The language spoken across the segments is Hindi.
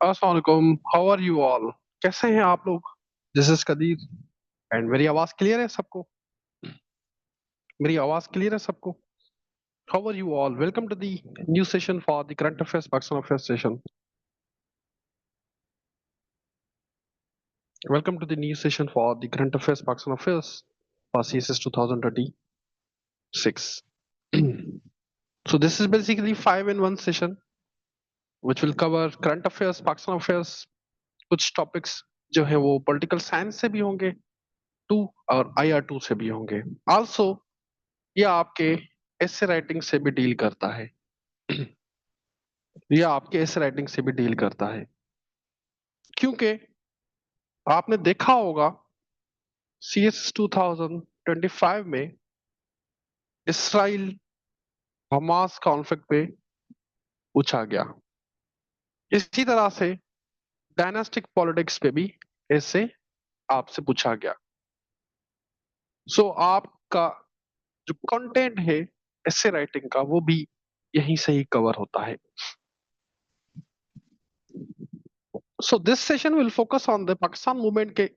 अस्सलाम वालेकुम। How are you all? कैसे हैं आप लोग? दिस इज कदीर एंड मेरी आवाज क्लियर है सबको? मेरी आवाज क्लियर है सबको? How are you all? Welcome to the new session for the current affairs Pakistan affairs session. Welcome to the new session for the current affairs Pakistan affairs for CSS 2026. So this is basically 5-in-1 session which will cover current affairs, Pakistan affairs, कुछ टॉपिक्स जो है वो पॉलिटिकल साइंस से भी होंगे टू और IR2 से भी होंगे। आल्सो ये आपके एसे राइटिंग से भी डील करता है। ये आपके एसे राइटिंग से भी डील करता है क्योंकि आपने देखा होगा CS 2025 में इसराइल हमास कॉन्फ्लिक्ट पे पूछा गया। इसी तरह से डायनास्टिक पॉलिटिक्स पे भी ऐसे आपसे पूछा गया। सो आपका जो कंटेंट है एसे राइटिंग का वो भी यहीं से ही कवर होता है। So this session will focus on the Pakistan movement के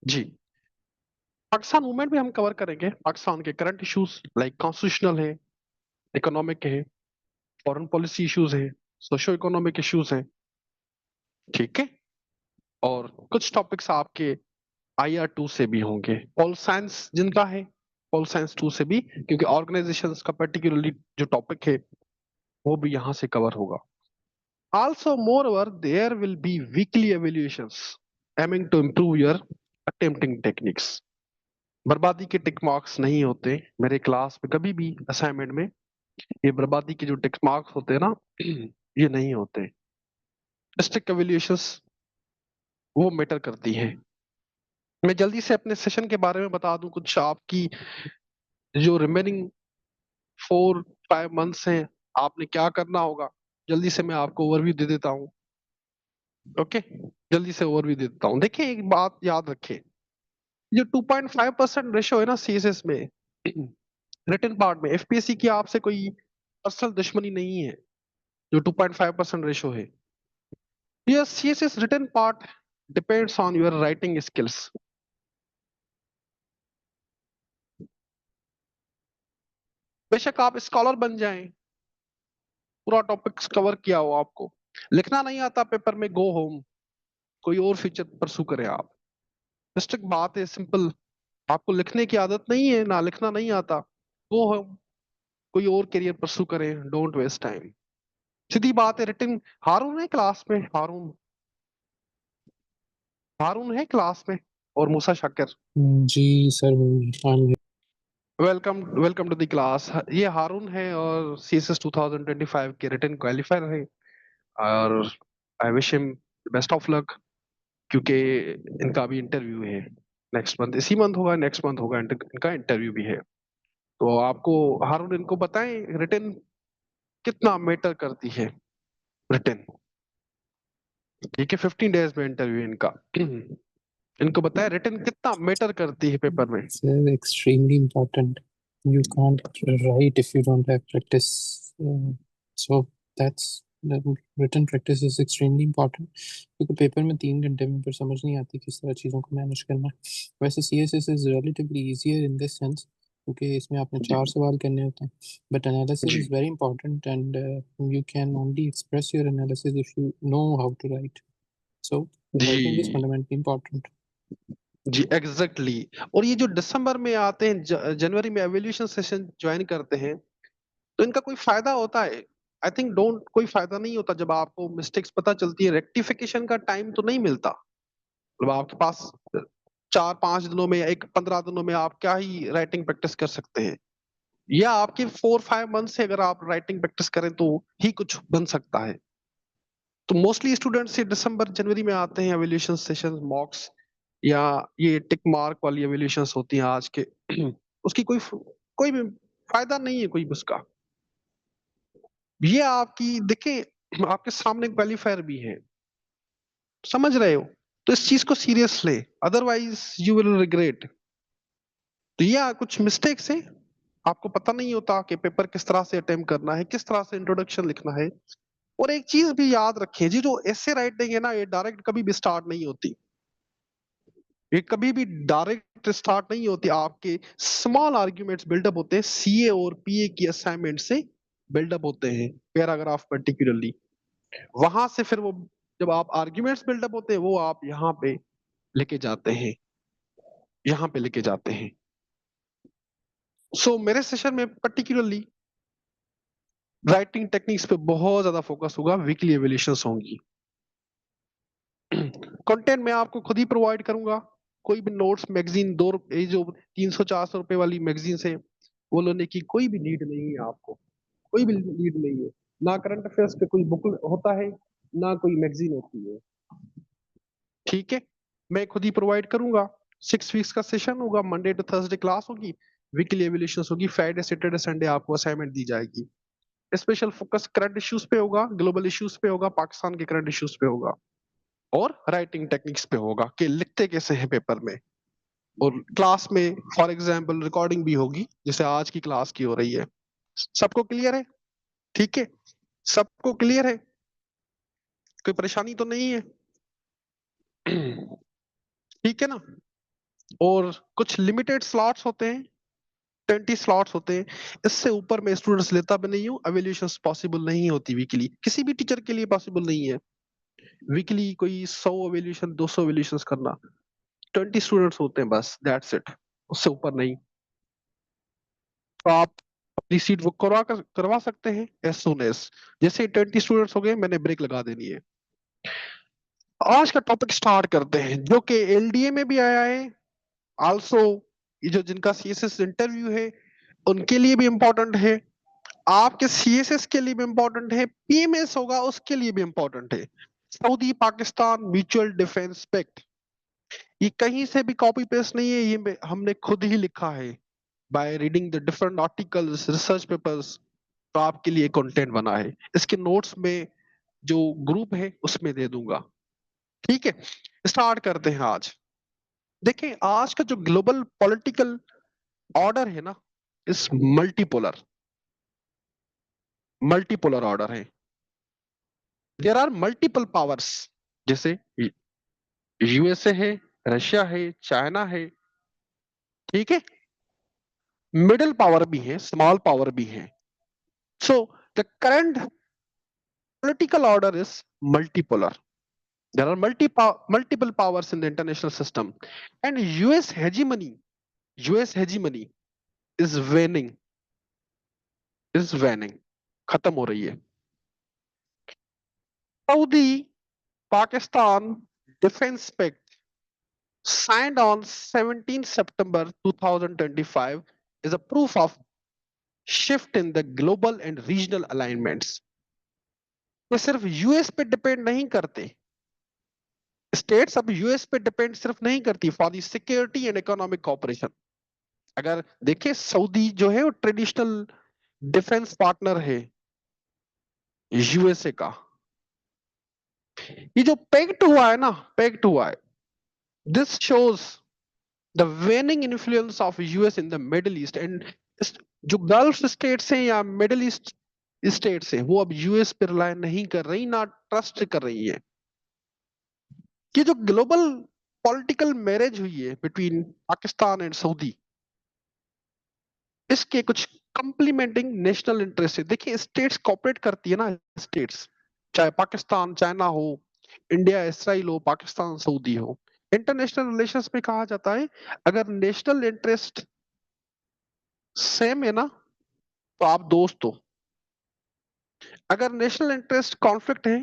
जी पाकिस्तान मूवमेंट में हम कवर करेंगे पाकिस्तान के करंट इश्यूज लाइक कॉन्स्टिट्यूशनल है, इकोनॉमिक है, फॉरेन पॉलिसी इश्यूज है, सोशो इकोनॉमिक इश्यूज हैं, ठीक है। और कुछ टॉपिक्स आपके IR2 से भी होंगे, पॉल साइंस जिनका है पॉल साइंस 2 से भी, क्योंकि ऑर्गेनाइजेशंस का पर्टिकुलरली जो टॉपिक है वो भी यहाँ से कवर होगा। Also moreover there will be weekly evaluations aiming to improve your attempting techniques. बर्बादी के टिक मार्क्स नहीं होते मेरे क्लास में कभी भी असाइनमेंट में। ये बर्बादी के जो टिक मार्क्स होते हैं ना ये नहीं होते। स्टिक एवेल्यूएशंस वो मैटर करती है। मैं जल्दी से अपने सेशन के बारे में बता दूं कुछ। आपकी जो रिमेनिंग 4-5 मंथ्स हैं आपने क्या करना होगा, जल्दी से मैं आपको ओवरव्यू दे देता हूँ। ओके, जल्दी से ओवरव्यू दे देता हूँ। देखिए एक बात याद रखें, जो 2.5% रेशो है ना CSS में रिटन पार्ट में, FPSC की आपसे कोई पर्सनल दुश्मनी नहीं है। जो 2.5% रेशो है, your CSS written part depends on your writing skills. बेशक आप स्कॉलर बन जाएं, पूरा टॉपिक कवर किया हो, आपको लिखना नहीं आता पेपर में, गो होम, कोई और फ्यूचर परसू करें आप। जस्ट एक बात है सिंपल, आपको लिखने की आदत नहीं है ना, लिखना नहीं आता, गो होम, कोई और करियर परसू करें, डोंट वेस्ट टाइम। सीधी बात है। रिटन हारून है क्लास में, हारून, हारून है क्लास में, और मूसा शाकिर। जी sir, welcome, welcome to the class. ये हारून है और CSS 2025 के रिटन क्वालिफायर है, और I wish him best of luck, क्योंकि इनका अभी इंटरव्यू है नेक्स्ट मंथ, इसी मंथ होगा, नेक्स्ट मंथ होगा, इनका इंटरव्यू भी है। तो आपको हारून इनको बताएं रिटन कितना मैटर करती है। रिटन ठीक है, 15 डेज में इंटरव्यू इनका। इनको बताएं रिटन कितना मैटर करती है पेपर में। sir, extremely important. You can't write if you don't have practice. So that's the written practice is extremely important. क्योंकि पेपर में 3 घंटे में फिर समझ नहीं आती किस तरह चीज़ों को मैनेज करना है। वैसे CSS is relatively easier in this sense क्योंकि इसमें आपने जी 4 सवाल करने होते हैं, but analysis जी is very important and you can only express your analysis if you know how to write. So writing is जी fundamentally important. जी एग्जैक्टली और ये जो दिसंबर में आते हैं, जनवरी में एवोल्यूशन सेशन ज्वाइन करते हैं, तो इनका कोई फायदा होता है? आई थिंक डोंट, कोई फायदा नहीं होता। जब आपको मिस्टेक्स पता चलती है, रेक्टिफिकेशन का टाइम तो नहीं मिलता। मतलब आपके पास 4-5 दिनों में या 15 दिनों में आप क्या ही राइटिंग प्रैक्टिस कर सकते हैं, या आपके 4-5 मंथ से अगर आप राइटिंग प्रैक्टिस करें तो ही कुछ बन सकता है। तो मोस्टली स्टूडेंट्स ये दिसंबर जनवरी में आते हैं एवोल्यूशन सेशन मॉक्स, या ये टिक मार्क वाली एवोल्यूशंस होती हैं आज के उसकी कोई भी फायदा नहीं है कोई उसका। ये आपकी देखिए, आपके सामने क्वालिफायर भी है, समझ रहे हो? तो इस चीज को सीरियस ले, अदरवाइज यू विल रिग्रेट। तो ये कुछ मिस्टेक्स हैं, आपको पता नहीं होता कि पेपर किस तरह से अटेम्प्ट करना है, किस तरह से इंट्रोडक्शन लिखना है। और एक चीज भी याद रखें जी, जो एसे राइटिंग है ना, ये डायरेक्ट कभी भी स्टार्ट नहीं होती। ये कभी भी डायरेक्ट स्टार्ट नहीं होती, आपके स्मॉल आर्ग्यूमेंट्स बिल्डअप होते हैं, सीए और पीए की असाइनमेंट से बिल्डअप होते हैं, पैराग्राफ पर्टिकुलरली। वहां से फिर वो, जब आप आर्ग्यूमेंट्स बिल्डअप होते हैं, वो आप यहाँ पे लेके जाते हैं, यहाँ पे लेके जाते हैं। सो मेरे सेशन में पर्टिकुलरली राइटिंग टेक्निक्स पे बहुत ज्यादा फोकस होगा, वीकली एवेल्यूशंस होंगी। कंटेंट मैं आपको खुद ही प्रोवाइड करूंगा, कोई भी नोट्स मैगजीन ये जो 300-400 रुपए वाली मैगजीन है, वो लेने की कोई भी नीड नहीं है आपको, कोई भी नीड नहीं है। ना करंट अफेयर्स पे कोई बुक होता है, ना कोई मैगजीन होती है, ठीक है? मैं खुद ही प्रोवाइड करूंगा। 6 वीक्स का सेशन होगा, मंडे टू थर्सडे क्लास होगी, वीकली एवेल्यूशंस होगी, फ्राइडे सैटरडे संडे आपको असाइनमेंट दी जाएगी। स्पेशल फोकस करंट इश्यूज पे होगा, ग्लोबल इश्यूज पे होगा, पाकिस्तान के करंट इश्यूज पे होगा, और राइटिंग टेक्निक्स पे होगा कि लिखते कैसे हैं पेपर में। और क्लास में फॉर एग्जांपल रिकॉर्डिंग भी होगी, जैसे आज की क्लास की हो रही है। सबको क्लियर है? ठीक है, सबको क्लियर है, कोई परेशानी तो नहीं है? ठीक है ना? और कुछ लिमिटेड स्लॉट्स होते हैं, 20 स्लॉट्स होते हैं, इससे ऊपर मैं स्टूडेंट्स लेता भी नहीं हूँ। एवेल्यूशन पॉसिबल नहीं होती वीकली, किसी भी टीचर के लिए पॉसिबल नहीं है वीकली कोई 100 एवेल्यूशन 200 एवेल्यूशन करना। 20 स्टूडेंट्स होते हैं बस, दैट्स इट, उससे ऊपर नहीं। तो आप अपनी सीट बुक करवा सकते हैं एज सुन एज, जैसे 20 स्टूडेंट्स हो गए, मैंने ब्रेक लगा देनी है। आज का टॉपिक स्टार्ट करते हैं, जो कि एलडीए में भी आया है आल्सो। ये जो जिनका सीएसएस इंटरव्यू है, उनके लिए भी इम्पोर्टेंट है, आपके सीएसएस के लिए भी इम्पोर्टेंट है, पीएमएस होगा उसके लिए भी इम्पोर्टेंट है। Saudi Pakistan mutual defence pact, ये कहीं से भी कॉपी पेस्ट नहीं है, ये हमने खुद ही लिखा है by reading the different articles research papers. तो आपके लिए कंटेंट बना है, इसके नोट्स में जो ग्रुप है उसमें दे दूंगा, ठीक है? स्टार्ट करते हैं आज। देखें, आज का जो ग्लोबल पॉलिटिकल ऑर्डर है ना, इस मल्टीपोलर मल्टीपोलर ऑर्डर है। देयर आर मल्टीपल पावर्स, जैसे यूएसए है, रशिया है, चाइना है, ठीक है? मिडिल पावर भी है, स्मॉल पावर भी है। So the current political order is multipolar. There are multiple powers in the international system, and US hegemony is waning, खत्म हो रही है। Saudi Pakistan Defense Pact signed on 17 September 2025 is a proof of shift in the global and regional alignments. ये सिर्फ यूएस पे डिपेंड नहीं करते, स्टेट्स अब यूएस पे डिपेंड सिर्फ नहीं करती for the security and economic cooperation. अगर देखें, सऊदी जो है वो ट्रेडिशनल डिफेंस पार्टनर है यूएसए का। ये जो पेक्ट हुआ है ना, पेक्ट हुआ है, this shows the वेनिंग influence of US in the middle east and जो गल्फ स्टेट्स हैं या मिडिल ईस्ट स्टेट्स हैं, वो अब यूएस पर रिलाय नहीं कर रही, ना ट्रस्ट कर रही है। कि जो ग्लोबल पॉलिटिकल मैरिज हुई है बिटवीन पाकिस्तान एंड सऊदी, इसके कुछ कंप्लीमेंटिंग नेशनल इंटरेस्ट है। देखिए, स्टेट्स कॉपरेट करती है ना, स्टेट्स, चाहे पाकिस्तान चाइना हो, इंडिया इसराइल हो, पाकिस्तान सऊदी हो। इंटरनेशनल रिलेशंस में कहा जाता है, अगर नेशनल इंटरेस्ट सेम है ना, तो आप दोस्त हो, अगर नेशनल इंटरेस्ट कॉन्फ्लिक्ट है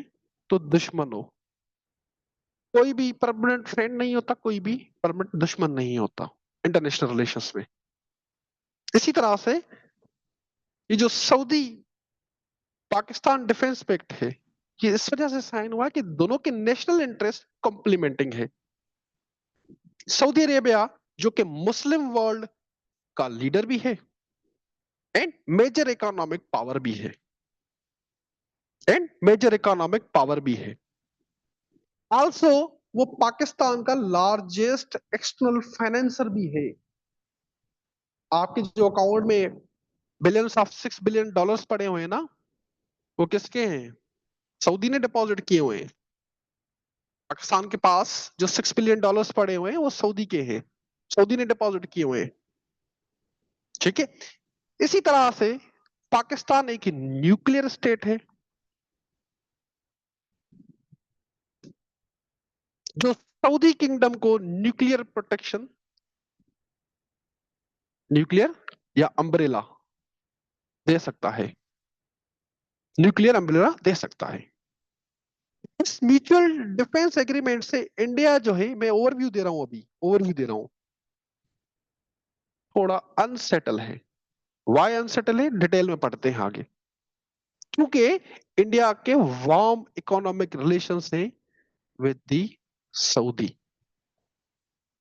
तो दुश्मन हो। कोई भी परमानेंट फ्रेंड नहीं होता, कोई भी परमानेंट दुश्मन नहीं होता इंटरनेशनल रिलेशंस में। इसी तरह से ये जो सऊदी पाकिस्तान डिफेंस पैक्ट है, ये इस वजह से साइन हुआ कि दोनों के नेशनल इंटरेस्ट कॉम्प्लीमेंटिंग है। सऊदी अरेबिया जो कि मुस्लिम वर्ल्ड का लीडर भी है एंड मेजर इकोनॉमिक पावर भी है, एंड मेजर इकोनॉमिक पावर भी है। आल्सो वो पाकिस्तान का लार्जेस्ट एक्सटर्नल फाइनेंसर भी है। आपके जो अकाउंट में बिलियंस ऑफ $6 बिलियन पड़े हुए हैं ना, वो किसके हैं? सऊदी ने डिपॉजिट किए हुए हैं। पाकिस्तान के पास जो $6 बिलियन पड़े हुए हैं वो सऊदी के हैं, सऊदी ने डिपॉजिट किए हुए हैं। ठीक है। इसी तरह से पाकिस्तान एक न्यूक्लियर स्टेट है, जो सऊदी किंगडम को न्यूक्लियर प्रोटेक्शन, न्यूक्लियर या अम्ब्रेला दे सकता है, न्यूक्लियर अम्ब्रेला दे सकता है। इस म्यूचुअल डिफेंस एग्रीमेंट से इंडिया जो है, मैं ओवरव्यू दे रहा हूं, अभी ओवरव्यू दे रहा हूं, थोड़ा अनसेटल है। वाई अनसेटल है, डिटेल में पढ़ते हैं आगे। क्योंकि इंडिया के वार्म इकोनॉमिक रिलेशंस हैं with the Saudi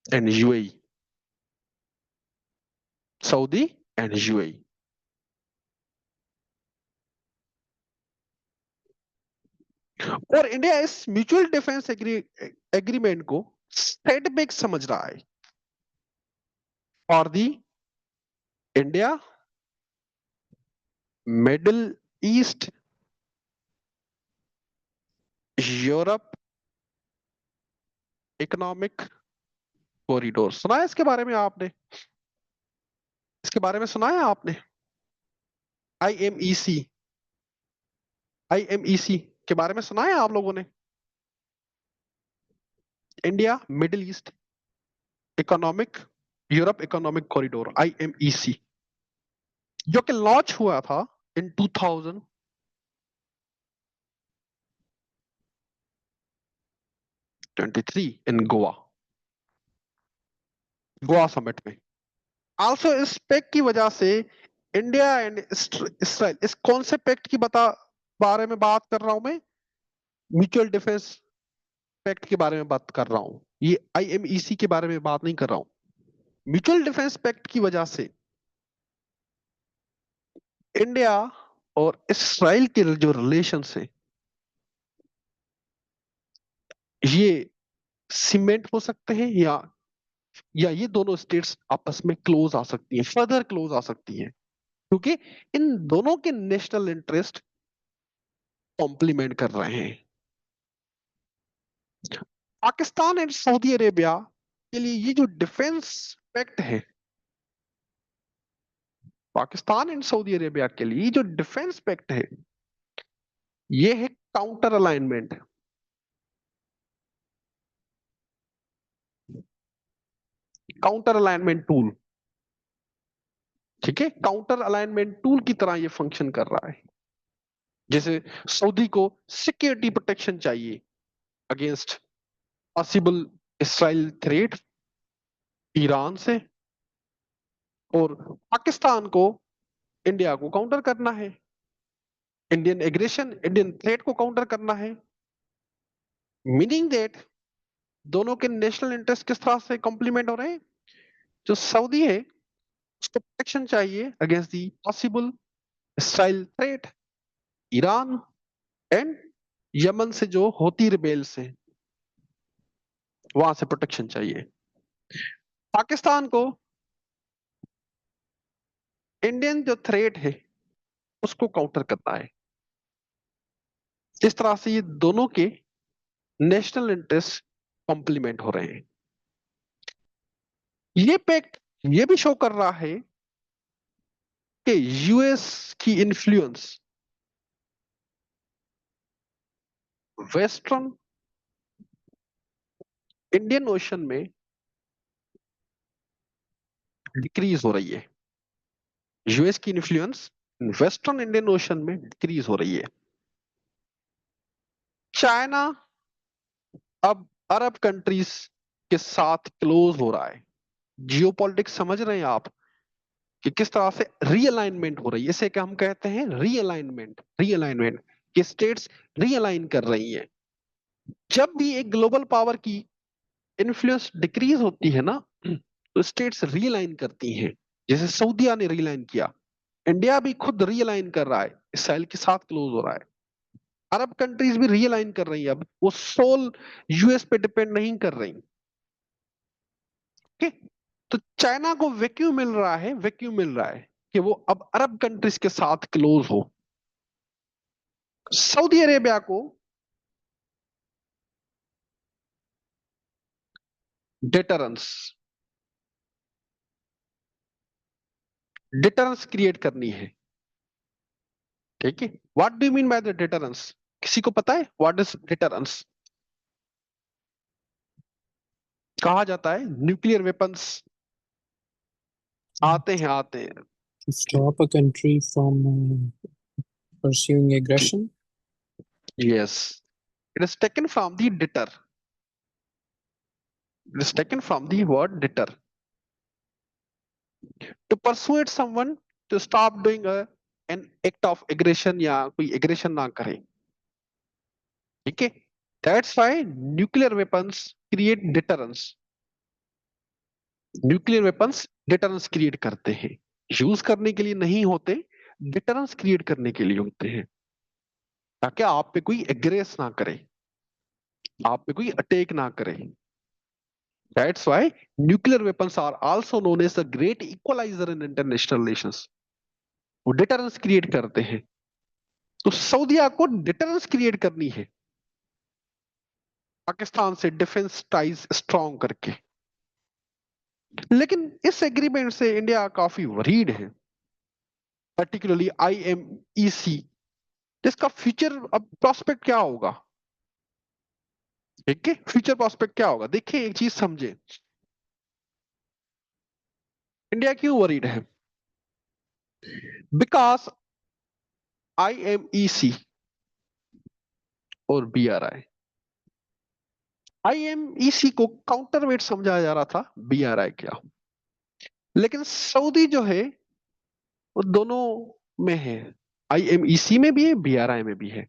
and UAE, Saudi and UAE. और इंडिया इस म्यूचुअल डिफेंस एग्रीमेंट को सेटबैक समझ रहा है for the India middle east Europe economic corridor. सुना है इसके बारे में आपने? इसके बारे में सुना है आपने? आईएमईसी, आईएमईसी के बारे में सुना है आप लोगों ने? India middle east economic Europe economic corridor, IMEC, जो कि लॉन्च हुआ था इन 2023 इन गोवा, गोवा समिट में। आल्सो इस पैक्ट की वजह से इंडिया एंड इसराइल, इस कौन से पैक्ट की बारे में बात कर रहा हूं मैं? म्यूचुअल डिफेंस पैक्ट के बारे में बात कर रहा हूं, ये आईएमईसी के बारे में बात नहीं कर रहा हूं। म्यूचुअल डिफेंस पैक्ट की वजह से इंडिया और इसराइल के जो रिलेशन है, ये सीमेंट हो सकते हैं, या ये दोनों स्टेट्स आपस में क्लोज आ सकती हैं, फर्दर क्लोज आ सकती हैं, क्योंकि इन दोनों के नेशनल इंटरेस्ट कॉम्प्लीमेंट कर रहे हैं। पाकिस्तान एंड सऊदी अरेबिया के लिए ये जो डिफेंस पैक्ट है, पाकिस्तान एंड सऊदी अरेबिया के लिए जो डिफेंस पैक्ट है, ये है counter alignment, counter alignment tool. ठीक है, काउंटर अलाइनमेंट टूल की तरह ये फंक्शन कर रहा है। जैसे सऊदी को सिक्योरिटी प्रोटेक्शन चाहिए against possible Israel threat Iran से, और पाकिस्तान को इंडिया को काउंटर करना है, इंडियन एग्रेशन, इंडियन थ्रेट को काउंटर करना है। मीनिंग दैट दोनों के नेशनल इंटरेस्ट किस तरह से कॉम्प्लीमेंट हो रहे हैं? जो सऊदी है उसको प्रोटेक्शन चाहिए against the possible Israel threat, Iran and Yemen से जो होती रिबेल्स हैं, वहां से प्रोटेक्शन चाहिए। पाकिस्तान को इंडियन जो थ्रेट है उसको काउंटर करना है। इस तरह से ये दोनों के नेशनल इंटरेस्ट कॉम्प्लीमेंट हो रहे हैं। ये पैक्ट ये भी शो कर रहा है कि यूएस की इन्फ्लुएंस वेस्टर्न इंडियन ओशन में डिक्रीज हो रही है। यूएस की इन्फ्लुएंस वेस्टर्न इंडियन ओशन में डिक्रीज हो रही है। चाइना अब अरब कंट्रीज के साथ क्लोज हो रहा है। जियोपॉलिटिक्स समझ रहे हैं आप कि किस तरह से रीअलाइनमेंट हो रही है? इसे क्या हम कहते हैं? रीअलाइनमेंट, रीअलाइनमेंट कि स्टेट्स रीअलाइन कर रही हैं। जब भी एक ग्लोबल पावर की इन्फ्लुएंस डिक्रीज होती है ना, तो स्टेट्स रीअलाइन करती हैं। जैसे सऊदीया ने रीअलाइन किया, इंडिया भी खुद रीअलाइन कर रहा है, इसराइल के साथ क्लोज हो रहा है। अरब कंट्रीज भी रियलाइन कर रही है, अब वो सोल यूएस पे डिपेंड नहीं कर रही। ओके, तो चाइना को वैक्यूम मिल रहा है, वैक्यूम मिल रहा है कि वो अब अरब कंट्रीज के साथ क्लोज हो। सऊदी अरेबिया को डिटरेंस डिटरेंस क्रिएट करनी है। ठीक है, what do you mean by the deterrence? किसी को पता है व्हाट इज डिटरेंस? कहा जाता है न्यूक्लियर वेपन्स आते हैं। To stop a country from pursuing aggression. Yes, it is taken from the deter, it is taken from the word deter, to persuade someone to stop doing an act of aggression, या कोई एग्रेशन ना करे। ठीक है, that's why nuclear weapons create deterrence. Nuclear weapons deterrence create करते हैं, यूज करने के लिए नहीं होते, डिटरेंस क्रिएट करने के लिए होते हैं, ताकि आप पे कोई एग्रेस ना करे, आप पे कोई अटैक ना करे। That's why nuclear weapons are also known as the great equaliser in international relations. वो डिटरेंस क्रिएट करते हैं। तो सऊदीया को डिटरेंस क्रिएट करनी है पाकिस्तान से, डिफेंस टाइज स्ट्रॉन्ग करके। लेकिन इस एग्रीमेंट से इंडिया काफी वरीड है, पर्टिकुलरली आईएमईसी। इसका फ्यूचर अब प्रोस्पेक्ट क्या होगा? ठीक है, फ्यूचर प्रोस्पेक्ट क्या होगा? देखिए, एक चीज समझे, इंडिया क्यों वरीड है? बिकॉज आईएमईसी और बीआरआई, आईएमईसी को काउंटरवेट समझा जा रहा था बीआरआई क्या, लेकिन सऊदी जो है वो दोनों में है, आईएमईसी में भी है, बीआरआई में भी है।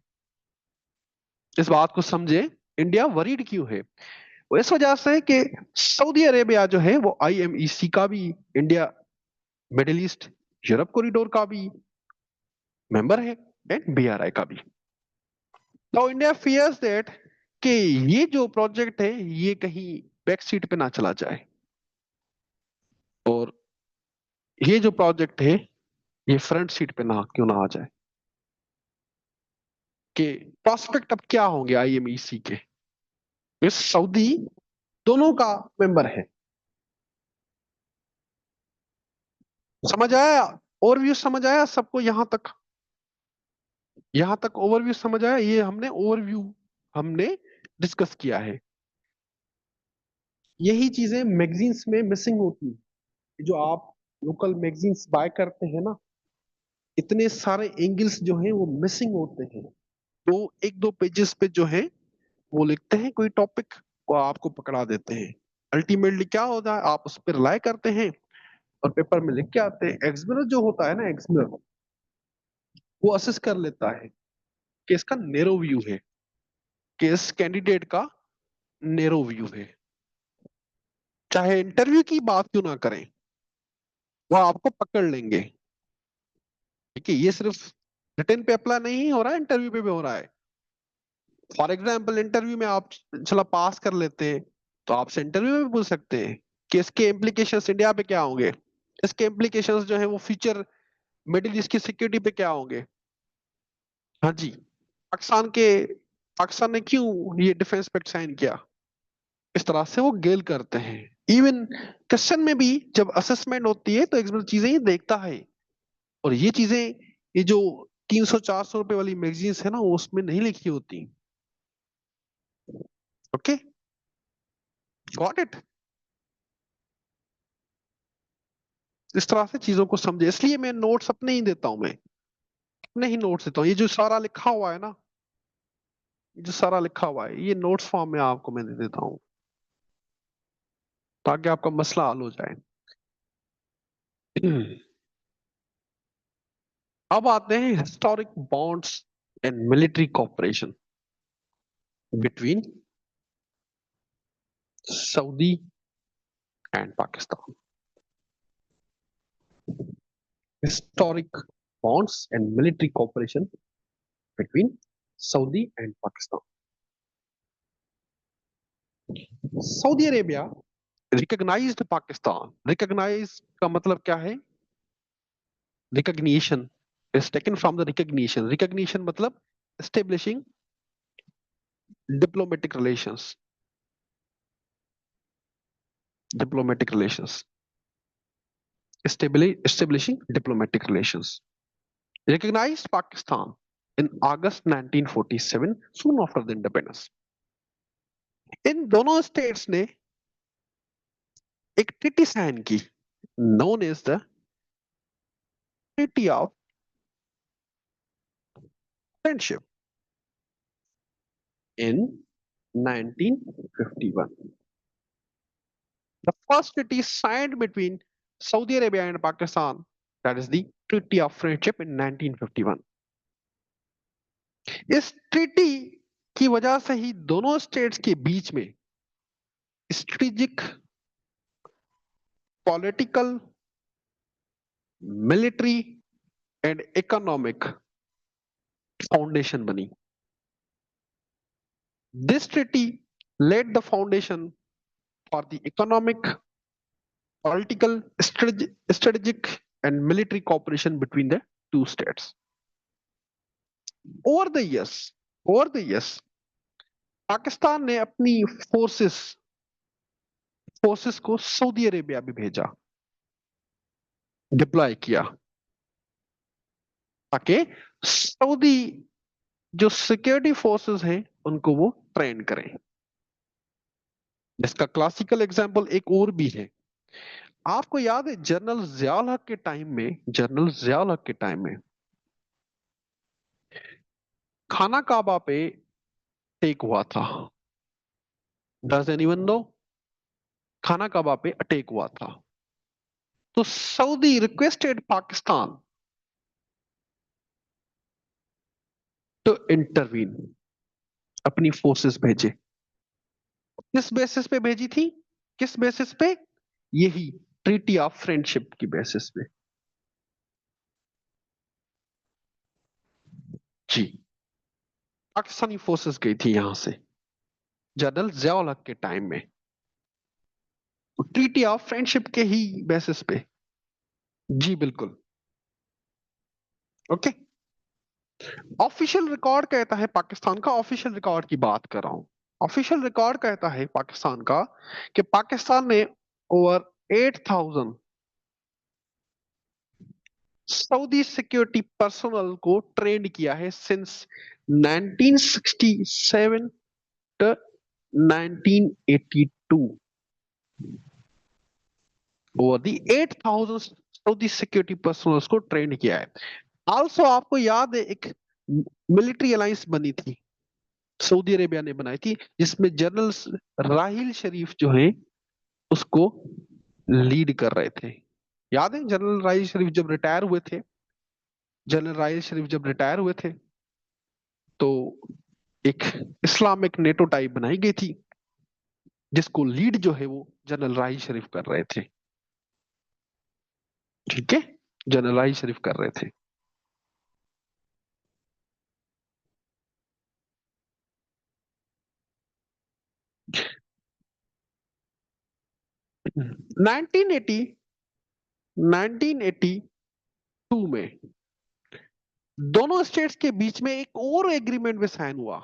इस बात को समझे, इंडिया वरीड क्यों है? वो इस वजह से कि सऊदी अरेबिया जो है वो आईएमईसी का भी, India middle east Europe corridor का भी मेंबर है, एंड बीआरआई का भी। तो इंडिया फियर्स दैट कि ये जो प्रोजेक्ट है ये कहीं बैक सीट पे ना चला जाए, और ये जो प्रोजेक्ट है ये फ्रंट सीट पे ना क्यों ना आ जाए। कि प्रोस्पेक्ट अब क्या होंगे आईएमईसी के? इस सऊदी दोनों का मेंबर है। समझ आया? ओवरव्यू समझ आया सबको? यहां तक, यहां तक ओवरव्यू समझ आया? ये हमने ओवरव्यू हमने डिस्कस किया है। यही चीजें मैगजीन्स में मिसिंग होती है। जो आप लोकल मैगजीन्स बाय करते हैं ना, इतने सारे एंगल्स जो हैं वो मिसिंग होते हैं। तो एक दो पेजेस पे जो है वो लिखते हैं कोई टॉपिक, वो आपको पकड़ा देते हैं। अल्टीमेटली क्या होता है, आप उस पर रिलाई करते हैं और पेपर में लिख के आते हैं। एग्जामिनर जो होता है ना, एग्जामिनर वो असेस कर लेता है कि इसका नैरो व्यू है, कि इस कैंडिडेट का नैरो व्यू है। चाहे इंटरव्यू की बात क्यों ना करें, वो आपको पकड़ लेंगे। ठीक है, ये सिर्फ रिटन पे अप्लाई नहीं हो रहा है, इंटरव्यू पे भी हो रहा है। फॉर एग्जाम्पल, इंटरव्यू में आप चला पास कर लेते हैं, तो आपसे इंटरव्यू में भी पूछ सकते हैं कि इसके इम्प्लीकेशंस इंडिया पे क्या होंगे, इसके इम्प्लीकेशंस जो है वो फ्यूचर मिडिल ईस्ट की सिक्योरिटी पे क्या होंगे। हाँ जी, पाकिस्तान के पाकिस्तान ने क्यों ये डिफेंस पैक्ट साइन किया, इस तरह से वो गेल करते हैं। इवन क्वेश्चन में भी जब असेसमेंट होती है तो एक चीजें ही देखता है, और ये चीजें, ये जो 300-400 रुपए वाली मैगजीन्स है ना, वो उसमें नहीं लिखी होती। Okay, got it? इस तरह से चीजों को समझे, इसलिए मैं नोट्स अपने ही देता हूं, मैं अपने ही नोट्स देता हूँ। ये जो सारा लिखा हुआ है ना, ये जो सारा लिखा हुआ है ये नोट्स फॉर्म में आपको मैं दे देता हूँ, ताकि आपका मसला हल हो जाए। अब आते हैं historic bonds and military cooperation between Saudi and Pakistan. Historic bonds and military cooperation between Saudi and Pakistan. Saudi Arabia recognised Pakistan. Recognise का मतलब क्या है? Recognition is taken from the recognition. Recognition मतलब establishing diplomatic relations. Diplomatic relations, establishing diplomatic relations. Recognized Pakistan in August 1947, soon after the independence. इन दोनों स्टेट्स ने एक ट्रीटी साइन की, known as the Treaty of Friendship in 1951. The first treaty signed between Saudi Arabia and Pakistan, that is the Treaty of Friendship in 1951. इस ट्रीटी की वजह से ही दोनों स्टेट्स के बीच में strategic, political, military and economic foundation बनी। This treaty laid the foundation for the economic, political, strategic and military cooperation between the two states. Over the years, Pakistan ने अपनी फोर्सेस को सऊदी अरेबिया भी भेजा, डिप्लॉय किया, ताकि सऊदी जो सिक्योरिटी फोर्सेस हैं उनको वो ट्रेन करें। इसका क्लासिकल एग्जांपल एक और भी है। आपको याद है जनरल ज़ियाउल हक के टाइम में खाना काबा पे अटैक हुआ था। Does anyone know? खाना काबा पे अटैक हुआ था, तो Saudi requested Pakistan to intervene, अपनी फोर्सेस भेजे। किस बेसिस पे भेजी थी? किस बेसिस पे? यही ट्रीटी ऑफ फ्रेंडशिप की बेसिस पे। जी, पाकिस्तानी फोर्सेस गई थी यहां से जनरल ज़ियाउल हक के टाइम में, ट्रीटी ऑफ फ्रेंडशिप के ही बेसिस पे। जी बिल्कुल। ओके। ऑफिशियल रिकॉर्ड कहता है, पाकिस्तान का ऑफिशियल रिकॉर्ड की बात कर रहा हूं। ऑफिशियल रिकॉर्ड कहता है पाकिस्तान का कि पाकिस्तान ने ओवर 8,000 सऊदी सिक्योरिटी पर्सनल को ट्रेंड किया है since 1967 to 1982। Over the 8,000 Saudi security personnels को ट्रेंड किया है। आल्सो आपको याद है एक मिलिट्री अलायंस बनी थी, सऊदी अरेबिया ने बनाई थी, जिसमें जनरल राहिल शरीफ जो है उसको लीड कर रहे थे। याद है जनरल राहिल शरीफ जब रिटायर हुए थे? जनरल राहिल शरीफ जब रिटायर हुए थे तो एक इस्लामिक नेटो टाइप बनाई गई थी, जिसको लीड जो है वो जनरल राहिल शरीफ कर रहे थे। ठीक है, जनरल राहिल शरीफ कर रहे थे। 1980 1982 में दोनों स्टेट्स के बीच में एक और एग्रीमेंट भी साइन हुआ।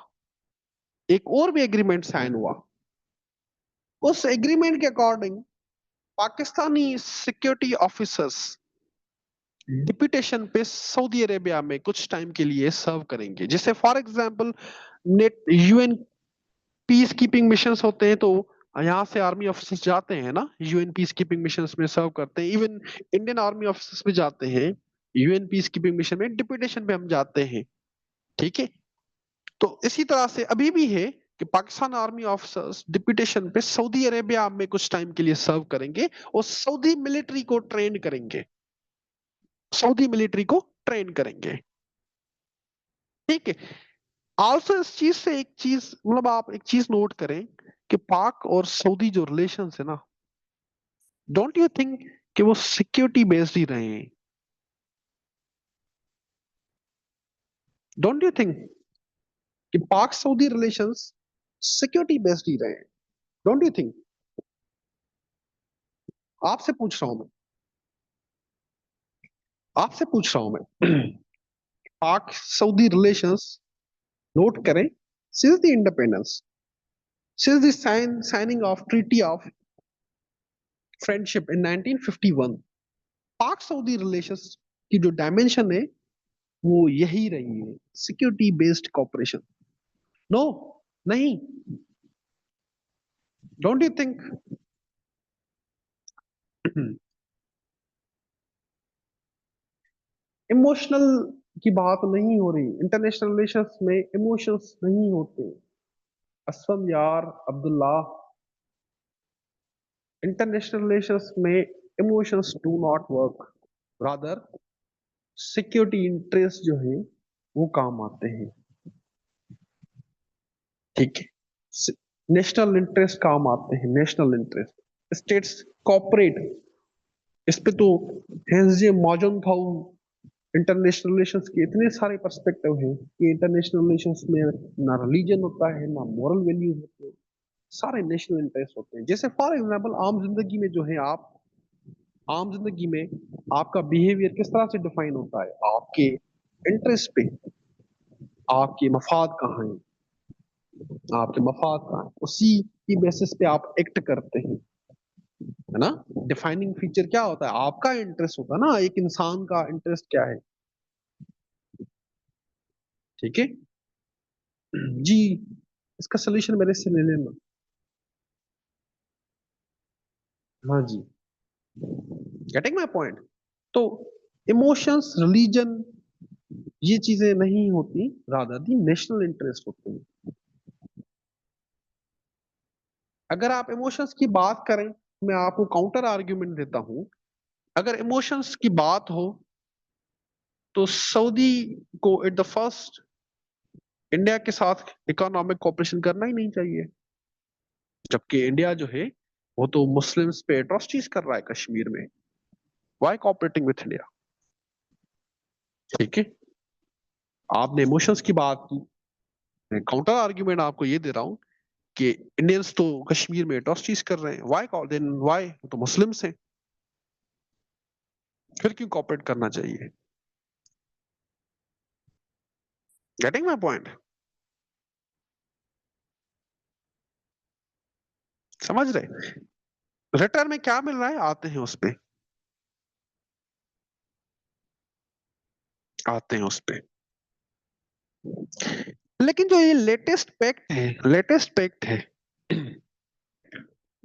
एक और भी एग्रीमेंट साइन हुआ। उस एग्रीमेंट के according Pakistani security officers deputation पे सऊदी अरेबिया में कुछ टाइम के लिए सर्व करेंगे। जैसे for example net UN peace keeping missions होते हैं, तो यहाँ से आर्मी ऑफिसर्स जाते हैं ना, यूएन पीस कीपिंग मिशंस में सर्व करते हैं। इवन इंडियन आर्मी ऑफिसर्स भी जाते हैं यूएन पीस कीपिंग मिशन में, डिप्यूटेशन पे हम जाते हैं। ठीक है, तो इसी तरह से अभी भी है कि पाकिस्तान आर्मी ऑफिसर्स डिप्यूटेशन पे सऊदी अरेबिया में कुछ टाइम के लिए सर्व करेंगे और सऊदी मिलिट्री को ट्रेन करेंगे, सऊदी मिलिट्री को ट्रेन करेंगे। ठीक है। आल्सो इस चीज से एक चीज, मतलब आप एक चीज नोट करें कि पाक और सऊदी जो रिलेशन है ना, डोंट यू थिंक कि वो सिक्योरिटी बेस्ड ही रहे हैं? Don't you think? कि पाक सऊदी रिलेशंस सिक्योरिटी बेस्ड ही रहे, डोंट यू थिंक? आपसे पूछ रहा हूं मैं, आपसे पूछ रहा हूं मैं। पाक सऊदी रिलेशंस, नोट करें, since the independence, since the signing off treaty of friendship इन 1951, पाक सऊदी रिलेशंस की जो डायमेंशन है वो यही रही है, सिक्योरिटी बेस्ड कॉपरेशन। नो, नहीं, डोंट यू थिंक? इमोशनल की बात नहीं हो रही, इंटरनेशनल रिलेशंस में इमोशंस नहीं होते। असलम यार अब्दुल्ला, इंटरनेशनल रिलेशंस में emotions do not work, rather security interest जो है वो काम आते हैं, ठीक है? नेशनल इंटरेस्ट काम आते हैं, नेशनल इंटरेस्ट, स्टेट्स कॉपरेट। इस पे तो हेंजे मौजूद था, इंटरनेशनल रिलेशंस के इतने सारे पर्सपेक्टिव हैं कि इंटरनेशनल रिलेशंस में ना रिलीजन होता है, ना मॉरल वैल्यूज होते हैं, सारे नेशनल इंटरेस्ट होते हैं। जैसे फॉर एग्जांपल आम जिंदगी में जो है, आप आम जिंदगी में आपका बिहेवियर किस तरह से डिफाइन होता है? आपके इंटरेस्ट पे, आपके मफाद कहाँ हैं, आपके मफाद कहाँ हैं, उसी की बेसिस पे आप एक्ट करते हैं, है ना? डिफाइनिंग फीचर क्या होता है? आपका इंटरेस्ट होता है ना, एक इंसान का इंटरेस्ट क्या है, ठीक है जी? इसका सोल्यूशन मेरे से ले लेना। हाँ जी, गेटिंग माय पॉइंट? तो इमोशंस, रिलीजन, ये चीजें नहीं होती, रादर दी नेशनल इंटरेस्ट होते हैं। अगर आप इमोशंस की बात करें, मैं आपको काउंटर आर्ग्यूमेंट देता हूं। अगर इमोशंस की बात हो तो सऊदी को एट द फर्स्ट इंडिया के साथ इकोनॉमिक कोऑपरेशन करना ही नहीं चाहिए, जबकि इंडिया जो है वो तो मुस्लिम्स पे एट्रोसिटीज कर रहा है कश्मीर में। Why cooperating with India? ठीक है, आपने इमोशंस की बात की, मैं काउंटर आर्ग्यूमेंट आपको ये दे रहा हूं कि इंडियंस तो कश्मीर में एट्रोसिटीज कर रहे हैं, व्हाई देन व्हाई, तो मुस्लिम्स हैं, फिर क्यों कोऑपरेट करना चाहिए? Getting my point? समझ रहे? रिटर्न में क्या मिल रहा है, आते हैं उस पे, आते हैं उस पे। लेकिन जो ये लेटेस्ट पैक्ट है, लेटेस्ट पैक्ट है,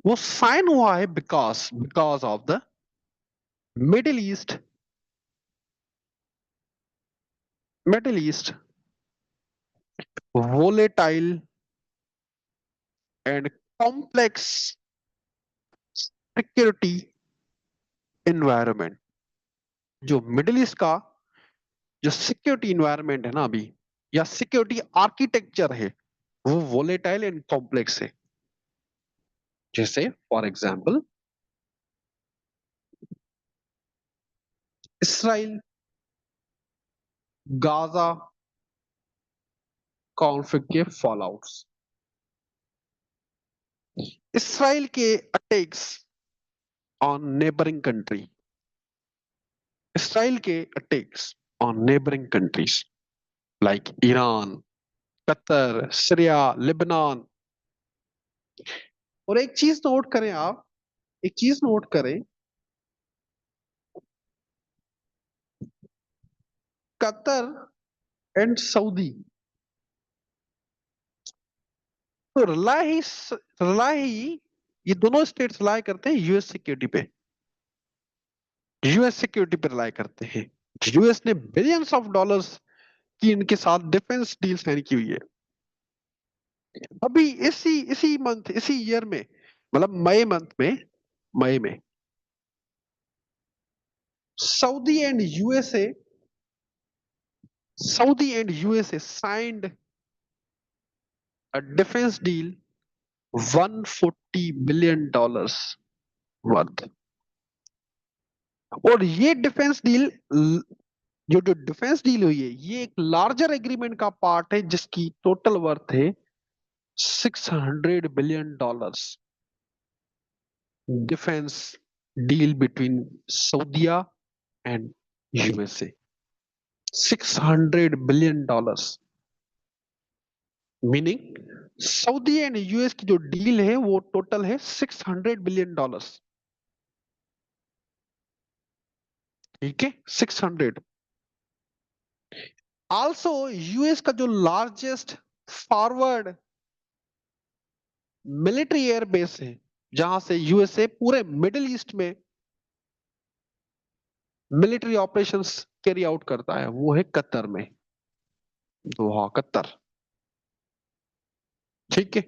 वो साइन हुआ है because because of the middle east, middle east volatile and complex security environment. जो मिडिल ईस्ट का जो सिक्योरिटी एनवायरनमेंट है ना अभी, या सिक्योरिटी आर्किटेक्चर है, वो वोलेटाइल एंड कॉम्प्लेक्स है। जैसे for example Israel Gaza conflict के फॉलआउट्स, इसराइल के attacks on neighbouring country, Israel के attacks on neighbouring countries like Iran, Qatar, Syria, Lebanon. और एक चीज नोट करें आप, एक चीज नोट करें, कतर एंड सऊदी तो रिलाई, ये दोनों स्टेट्स रिलाई करते हैं यूएस सिक्योरिटी पे, यूएस सिक्योरिटी पे रिलाई करते हैं। यूएस ने बिलियंस ऑफ डॉलर्स की इनके साथ डिफेंस डील साइन की हुई है। अभी इसी इसी मंथ, इसी ईयर में, मतलब मई मंथ में, मई में Saudi and USA, Saudi and USA signed a defence deal 140 billion dollars worth. और ये डिफेंस डील जो जो डिफेंस डील हुई है ये एक लार्जर एग्रीमेंट का पार्ट है जिसकी टोटल वर्थ है $600 billion. Defence deal between Saudia and USA, $600 billion. Meaning Saudi and US की जो डील है वो टोटल है $600 बिलियन। ठीक है, 600। आल्सो यूएस का जो लार्जेस्ट फॉरवर्ड मिलिट्री एयरबेस है जहां से यूएसए पूरे मिडिल ईस्ट में मिलिट्री ऑपरेशंस कैरी आउट करता है, वो है कतर में, दोहा कतर। ठीक है।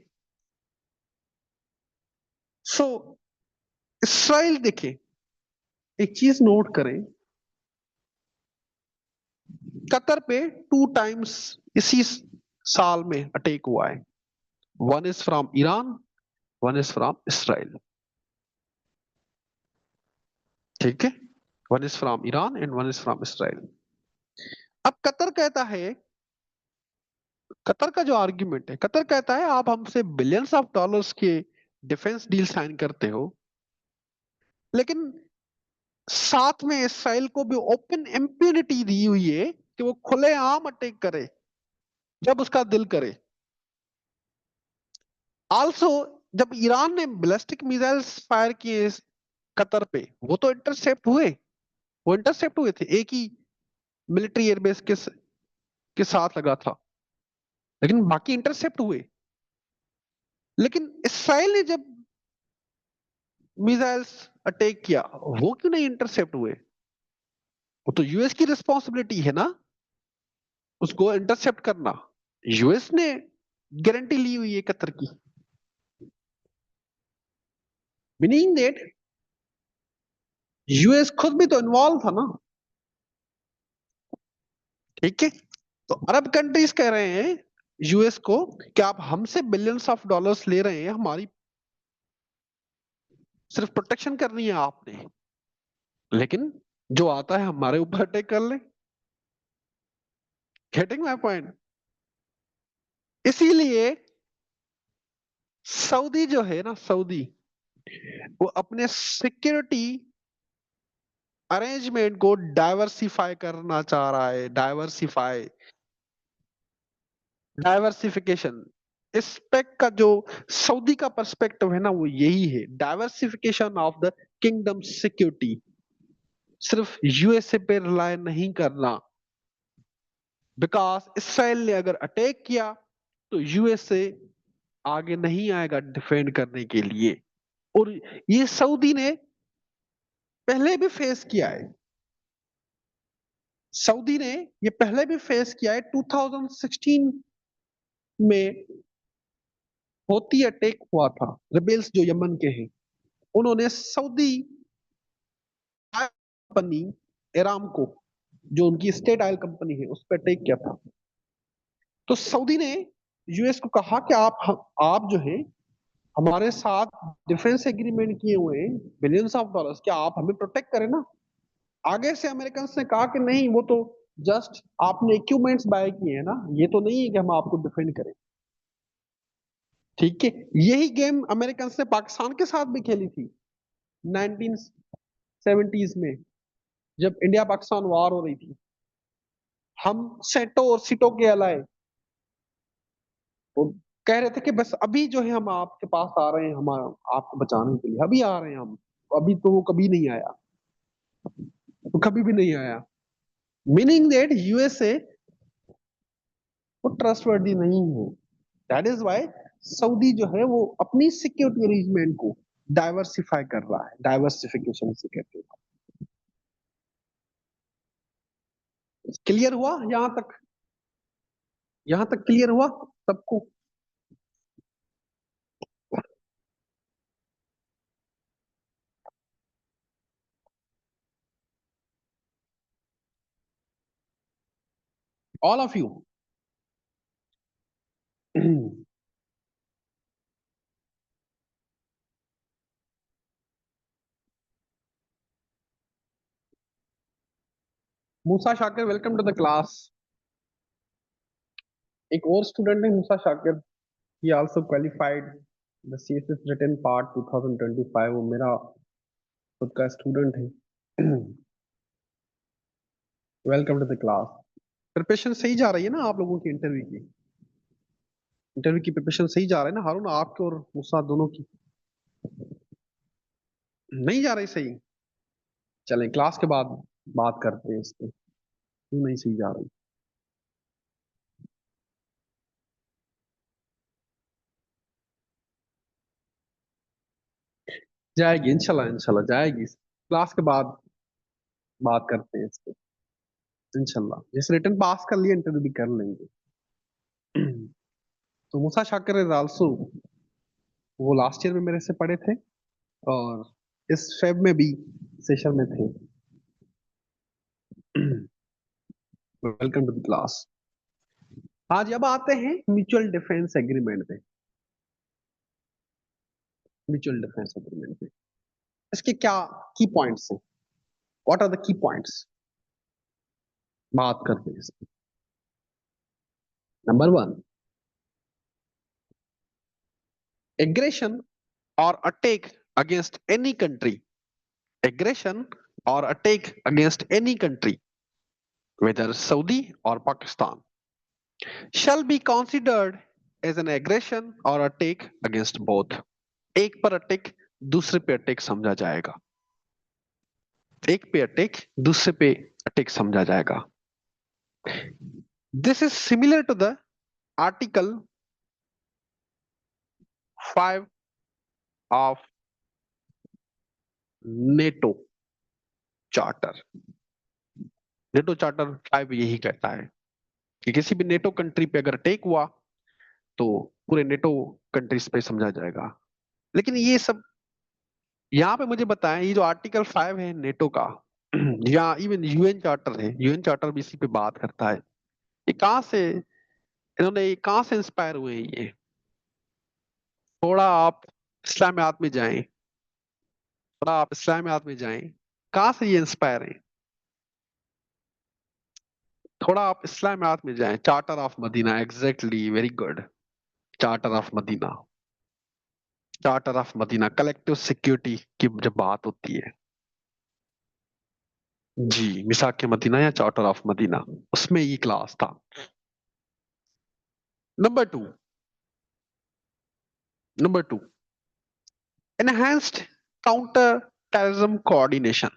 सो इसराइल देखें, एक चीज नोट करें, कतर पे 2 टाइम्स इसी साल में अटैक हुआ है। One is from Iran, one is from Israel. ठीक है, one is from Iran and one is from Israel. अब कतर कहता है, कतर का जो आर्ग्यूमेंट है, कतर कहता है आप हमसे बिलियंस ऑफ डॉलर्स के डिफेंस डील साइन करते हो, लेकिन साथ में इसराइल को भी ओपन इम्प्यूनिटी दी हुई है कि वो खुलेआम अटैक करे जब उसका दिल करे। आल्सो जब ईरान ने बैलिस्टिक मिसाइल्स फायर किए कतर पे, वो तो इंटरसेप्ट हुए, वो इंटरसेप्ट हुए थे, एक ही मिलिट्री एयरबेस के साथ लगा था, लेकिन बाकी इंटरसेप्ट हुए। लेकिन इसराइल ने जब मिसाइल्स अटैक किया, वो क्यों नहीं इंटरसेप्ट हुए? वो तो यूएस की रिस्पॉन्सिबिलिटी है ना उसको इंटरसेप्ट करना। यूएस ने गारंटी ली हुई है कतर की, मीनिंग दैट यूएस खुद भी तो इन्वॉल्व था ना। ठीक है, तो अरब कंट्रीज कह रहे हैं यूएस को कि आप हमसे बिलियंस ऑफ डॉलर्स ले रहे हैं, हमारी सिर्फ प्रोटेक्शन करनी है आपने, लेकिन जो आता है हमारे ऊपर अटैक कर ले। Getting my point? इसीलिए सऊदी जो है ना, सऊदी वो अपने सिक्योरिटी अरेंजमेंट को डाइवर्सिफाई करना चाह रहा है। डाइवर्सिफिकेशन इस्पेक्ट का जो सऊदी का पर्सपेक्टिव है ना, वो यही है, diversification of the kingdom security. सिर्फ यूएसए पे रिलाय नहीं करना, बिकॉज इसराइल ने अगर अटैक किया तो यूएसए आगे नहीं आएगा डिफेंड करने के लिए। और ये सऊदी ने पहले भी फेस किया है, सऊदी ने ये पहले भी फेस किया है। 2016 में होती अटैक हुआ था, रिबेल्स जो यमन के हैं, उन्होंने सऊदी कंपनी एरामको, जो उनकी स्टेट ऑयल कंपनी है, उस पर अटैक किया था। तो सऊदी ने यूएस को कहा कि आप जो है हमारे साथ डिफेंस एग्रीमेंट किए हुए हैं बिलियंस ऑफ डॉलर्स, क्या आप हमें प्रोटेक्ट करें ना। आगे से अमेरिकन ने कहा कि नहीं, वो तो जस्ट आपने इक्विपमेंट्स बाय किए हैं ना, ये तो नहीं है कि हम आपको डिफेंड करें। ठीक है, यही गेम अमेरिकन ने पाकिस्तान के साथ भी खेली थी 1970s में, जब इंडिया पाकिस्तान वार हो रही थी। हम सेटो और सिटो के अलाए वो कह रहे थे कि बस अभी जो है हम आपके पास आ रहे हैं, हम आपको बचाने के लिए अभी आ रहे हैं हम, अभी तो वो कभी नहीं आया, वो कभी भी नहीं आया। मीनिंग दैट यूएसए वो ट्रस्टवर्दी नहीं है। दैट इज वाई सऊदी जो है वो अपनी सिक्योरिटी अरेंजमेंट को डाइवर्सिफाई कर रहा है, डाइवर्सिफिकेशन से कहते हैं। क्लियर हुआ यहां तक? यहां तक क्लियर हुआ सबको? All of you? Musa Shakir, welcome to the class. एक और स्टूडेंट है Musa Shakir, he also qualified the CSS written part 2025। वो मेरा खुद का स्टूडेंट है। Welcome to the class. Preparation सही जा रही है ना आप लोगों की? इंटरव्यू की प्रिपरेशन सही जा रहा है ना हारून, आपके और मूसा दोनों की? नहीं जा रही सही? चलें क्लास के बाद बात करते हैं इस पे, क्यों नहीं सही जा रही। जाएगी इंशाल्लाह, इंशाल्लाह जाएगी। क्लास के बाद बात करते हैं इस पे इंशाल्लाह। जैसे रिटर्न पास कर लिया, इंटरव्यू भी कर लेंगे। तो मूसा शाकिर इज आल्सो, वो लास्ट ईयर में मेरे से पढ़े थे और इस फेब में भी सेशन में थे। Welcome to the class. आज अब आते हैं म्यूचुअल डिफेंस एग्रीमेंट पे। म्यूचुअल डिफेंस एग्रीमेंट पे इसके क्या की पॉइंट्स हैं? What are the key points? बात करते हैं इसमें। नंबर वन, एग्रेशन और attack against any country. Aggression और attack against any country, whether Saudi or Pakistan, shall be considered as an aggression or attack against both. एक पर अटैक, दूसरे पे अटैक समझा जाएगा। एक पे अटैक, दूसरे पे अटैक समझा जाएगा। This is similar to the article 5 of NATO charter. NATO charter 5 यही कहता है कि किसी भी नेटो कंट्री पे अगर अटैक हुआ तो पूरे नेटो कंट्रीज पे समझा जाएगा। लेकिन ये सब यहाँ पे मुझे बताएं, ये जो आर्टिकल 5 है नेटो का, या इवन यूएन चार्टर है, यूएन चार्टर भी इसी पे बात करता है। ये कहाँ से, इन्होंने ये कहाँ से इंस्पायर हुए हैं ये? थोड़ा आप इस्लामियात में जाएं, थोड़ा आप इस्लामियात में जाएं, कहाँ से ये इंस्पायर है? थोड़ा आप इस्लामियात में जाएं। Charter of Medina, exactly, very good. Charter of Medina, charter of Medina, collective security की जब बात होती है, जी, मिसाक मदीना या चार्टर ऑफ मदीना, उसमें ये क्लास था। Number two, number two, enhanced counter terrorism coordination.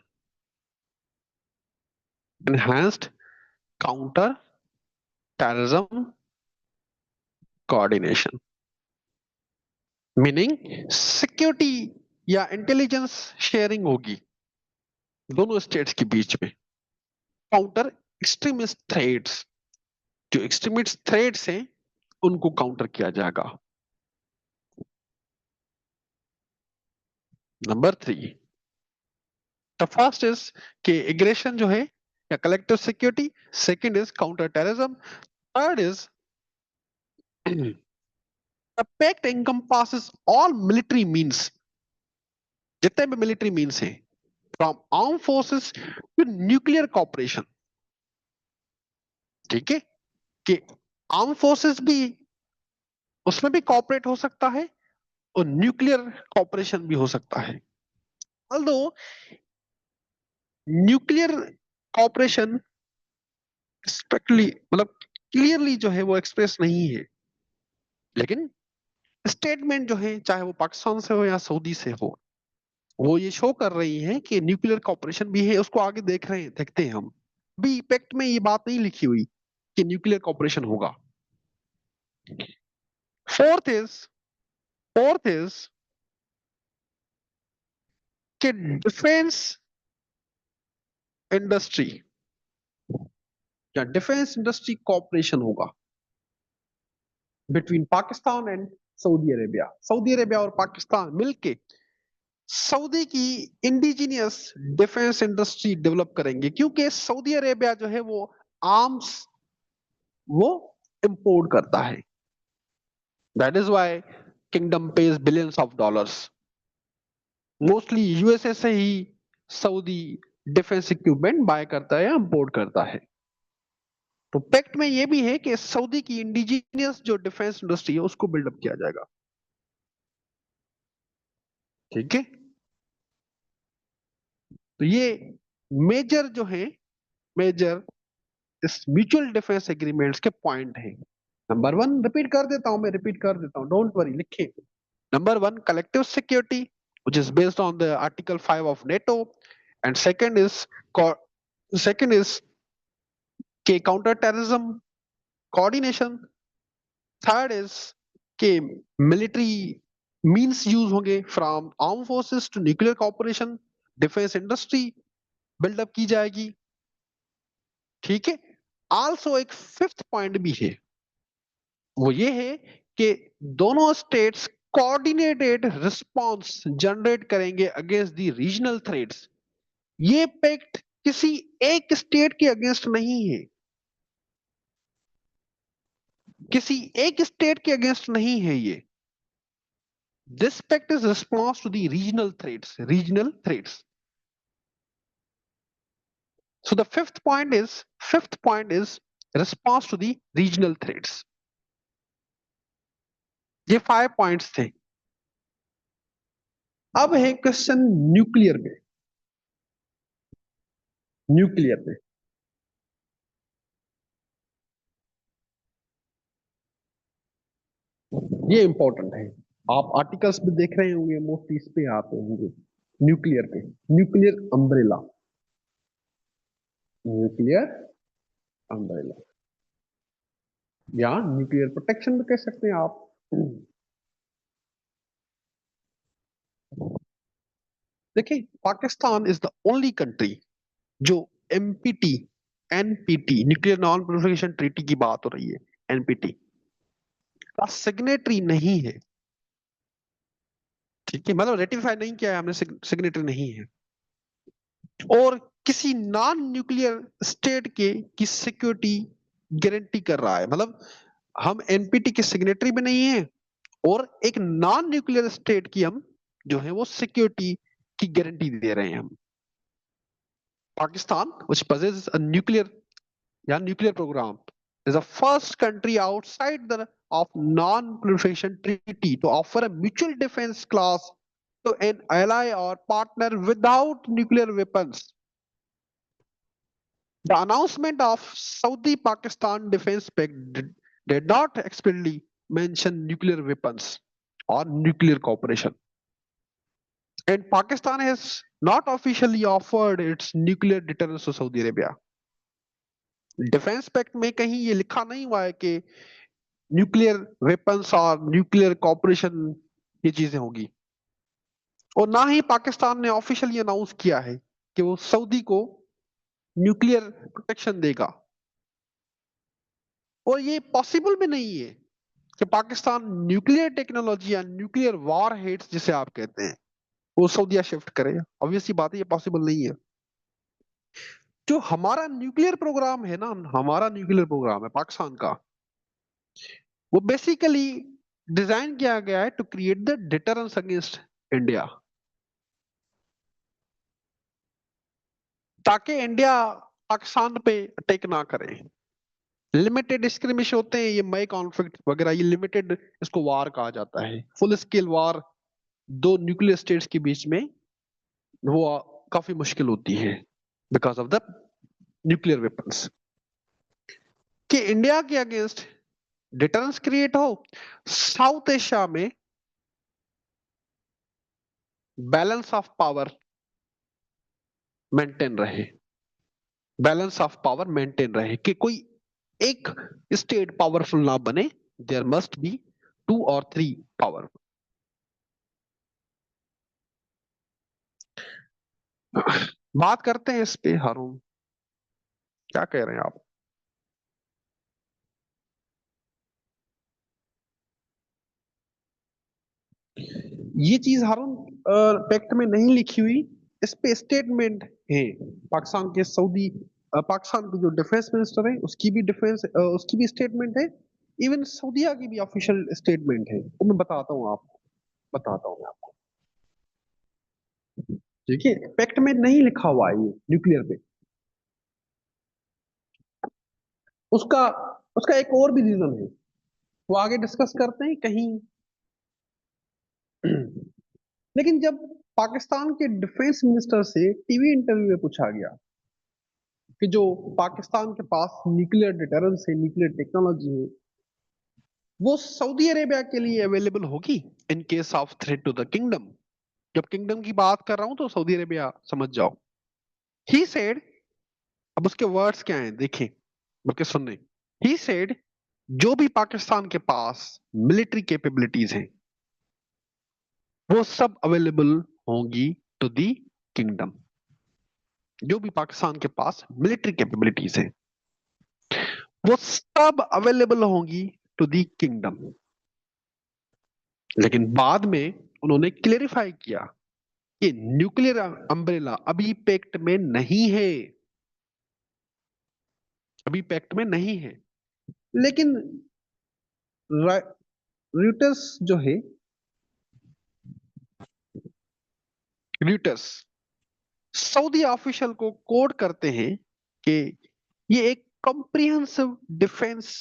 Enhanced counter terrorism coordination, meaning security या इंटेलिजेंस शेयरिंग होगी दोनों स्टेट्स के बीच में। काउंटर एक्सट्रीमिस्ट थ्रेट्स, जो एक्सट्रीमिस्ट थ्रेट्स हैं उनको काउंटर किया जाएगा। Number three, the first is कि एग्रेशन जो है या collective security, second is counter terrorism, third is the pact encompasses all military means, जितने भी मिलिट्री मीन्स हैं, from arm forces to nuclear cooperation. ठीक है, कि आर्म फोर्सेस भी, उसमें भी कॉपरेट हो सकता है और न्यूक्लियर कॉपरेशन भी हो सकता है। ऑल्दो न्यूक्लियर कॉपरेशन स्पेक्टली, मतलब क्लियरली जो है वो एक्सप्रेस नहीं है, लेकिन स्टेटमेंट जो है चाहे वो पाकिस्तान से हो या सऊदी से हो, वो ये शो कर रही है कि न्यूक्लियर कॉपरेशन भी है। उसको आगे देख रहे हैं, देखते हैं हम। अभी पैक्ट में ये बात नहीं लिखी हुई कि न्यूक्लियर कॉपरेशन होगा। फोर्थ इज, फोर्थ इज कि डिफेंस इंडस्ट्री या डिफेंस इंडस्ट्री कॉपरेशन होगा between Pakistan and Saudi Arabia. Saudi Arabia और पाकिस्तान मिलके सऊदी की इंडिजीनियस डिफेंस इंडस्ट्री डेवलप करेंगे, क्योंकि सऊदी अरेबिया जो है वो आर्म्स वो इंपोर्ट करता है। That is why kingdom page billions of dollars. Mostly USA से ही सऊदी डिफेंस इक्विपमेंट बाय करता है या इंपोर्ट करता है। तो पैक्ट में ये भी है कि सऊदी की इंडिजीनियस जो डिफेंस इंडस्ट्री है उसको बिल्डअप किया जाएगा। ठीक है, तो ये मेजर जो है, मेजर इस म्यूचुअल डिफेंस एग्रीमेंट्स के पॉइंट है। नंबर वन रिपीट कर देता हूं, मैं रिपीट कर देता हूं, डोंट वरी, लिखिए। Number one, collective security which is based on the article 5 of NATO, and second is के counter terrorism coordination, third is के मिलिट्री मींस यूज होंगे from arm forces to nuclear corporation, defence industry buildup की जाएगी। ठीक है, आल्सो एक फिफ्थ पॉइंट भी है, वो ये है कि दोनों स्टेट्स कोऑर्डिनेटेड रिस्पांस जनरेट करेंगे अगेंस्ट द रीजनल थ्रेट्स। ये पैक्ट किसी एक स्टेट के अगेंस्ट नहीं है, किसी एक स्टेट के अगेंस्ट नहीं है ये। This pact is response to the regional threats, regional threats. So the fifth point is response to the regional threats. ये 5 पॉइंट्स थे। अब है क्वेश्चन न्यूक्लियर में, न्यूक्लियर में ये इंपॉर्टेंट है, आप आर्टिकल्स में देख रहे होंगे, मोस्टली इस पे आते होंगे, न्यूक्लियर पे, न्यूक्लियर अम्ब्रेला, न्यूक्लियर अम्ब्रेला या न्यूक्लियर प्रोटेक्शन भी कह सकते हैं आप। देखिए, Pakistan is the only country जो MPT, NPT, nuclear non proliferation treaty की बात हो रही है, एनपीटी का सिग्नेटरी नहीं है। ठीक है, मतलब रेटिफाई नहीं किया है हमने, सिग्नेटरी नहीं है। और किसी नॉन न्यूक्लियर स्टेट के की सिक्योरिटी गारंटी कर रहा है, मतलब हम एनपीटी के सिग्नेटरी भी नहीं है और एक नॉन न्यूक्लियर स्टेट की हम जो है वो सिक्योरिटी की गारंटी दे रहे हैं हम। Pakistan which possesses a nuclear program is the first country outside the of non-proliferation treaty to offer a mutual defense clause to an ally or partner without nuclear weapons. The announcement of Saudi Pakistan Defense Pact did not explicitly mention nuclear weapons or nuclear cooperation. And Pakistan has not officially offered its nuclear deterrence to Saudi Arabia. Defence pact में कहीं ये लिखा नहीं हुआ है कि न्यूक्लियर वेपन्स और न्यूक्लियर कॉपरेशन ये चीजें होगी, और ना ही पाकिस्तान ने ऑफिशियली अनाउंस किया है कि वो सऊदी को न्यूक्लियर प्रोटेक्शन देगा। और ये पॉसिबल भी नहीं है कि पाकिस्तान न्यूक्लियर टेक्नोलॉजी या न्यूक्लियर वॉर हेड्स जिसे आप कहते हैं वो सऊदीया शिफ्ट करे। ऑब्वियसली बात है, ये पॉसिबल नहीं है। जो हमारा न्यूक्लियर प्रोग्राम है ना, हमारा न्यूक्लियर प्रोग्राम है पाकिस्तान का, वो बेसिकली डिजाइन किया गया है to create the deterrence against India, ताकि इंडिया पाकिस्तान पे अटैक ना करे। लिमिटेड स्क्रिमिश होते हैं ये, मई कॉन्फ्लिक्ट वगैरह, ये लिमिटेड, इसको वार कहा जाता है। फुल स्केल वार दो न्यूक्लियर स्टेट्स के बीच में वो काफी मुश्किल होती है because of the nuclear weapons. कि इंडिया के अगेंस्ट डिटरेंस क्रिएट हो, साउथ एशिया में बैलेंस ऑफ पावर मेंटेन रहे, बैलेंस ऑफ पावर मेंटेन रहे, कि कोई एक स्टेट पावरफुल ना बने, देयर मस्ट बी 2 और 3 पावर। बात करते हैं इस पे, हारून क्या कह रहे हैं आप? ये चीज हारून पैक्ट में नहीं लिखी हुई, इस पे स्टेटमेंट है पाकिस्तान के सऊदी, पाकिस्तान के जो डिफेंस मिनिस्टर है उसकी भी डिफेंस उसकी भी स्टेटमेंट है, इवन सऊदीया की भी ऑफिशियल स्टेटमेंट है। वो मैं बताता हूँ आपको, बताता हूँ मैं आपको। देखिए पैक्ट में नहीं लिखा हुआ है ये न्यूक्लियर पे। उसका उसका एक और भी रीजन है, वो आगे डिस्कस करते हैं कहीं। लेकिन जब पाकिस्तान के डिफेंस मिनिस्टर से टीवी इंटरव्यू में पूछा गया कि जो पाकिस्तान के पास न्यूक्लियर डिटरेंस है, न्यूक्लियर टेक्नोलॉजी है, वो सऊदी अरेबिया के लिए अवेलेबल होगी in case of threat to the kingdom. जब किंगडम की बात कर रहा हूं तो सऊदी अरेबिया समझ जाओ। ही सेड, अब उसके वर्ड्स क्या हैं देखें, बल्कि सुनने। ही सेड, जो भी पाकिस्तान के पास मिलिट्री कैपेबिलिटीज हैं वो सब अवेलेबल होंगी टू दी किंगडम। जो भी पाकिस्तान के पास मिलिट्री कैपेबिलिटीज हैं वो सब अवेलेबल होंगी टू दी किंगडम। लेकिन बाद में उन्होंने क्लेरिफाई किया कि न्यूक्लियर अम्ब्रेला अभी पैक्ट में नहीं है, अभी पैक्ट में नहीं है। लेकिन रूटर्स जो है, रूटर्स सऊदी ऑफिशियल को कोड करते हैं कि ये एक कॉम्प्रिहेंसिव डिफेंस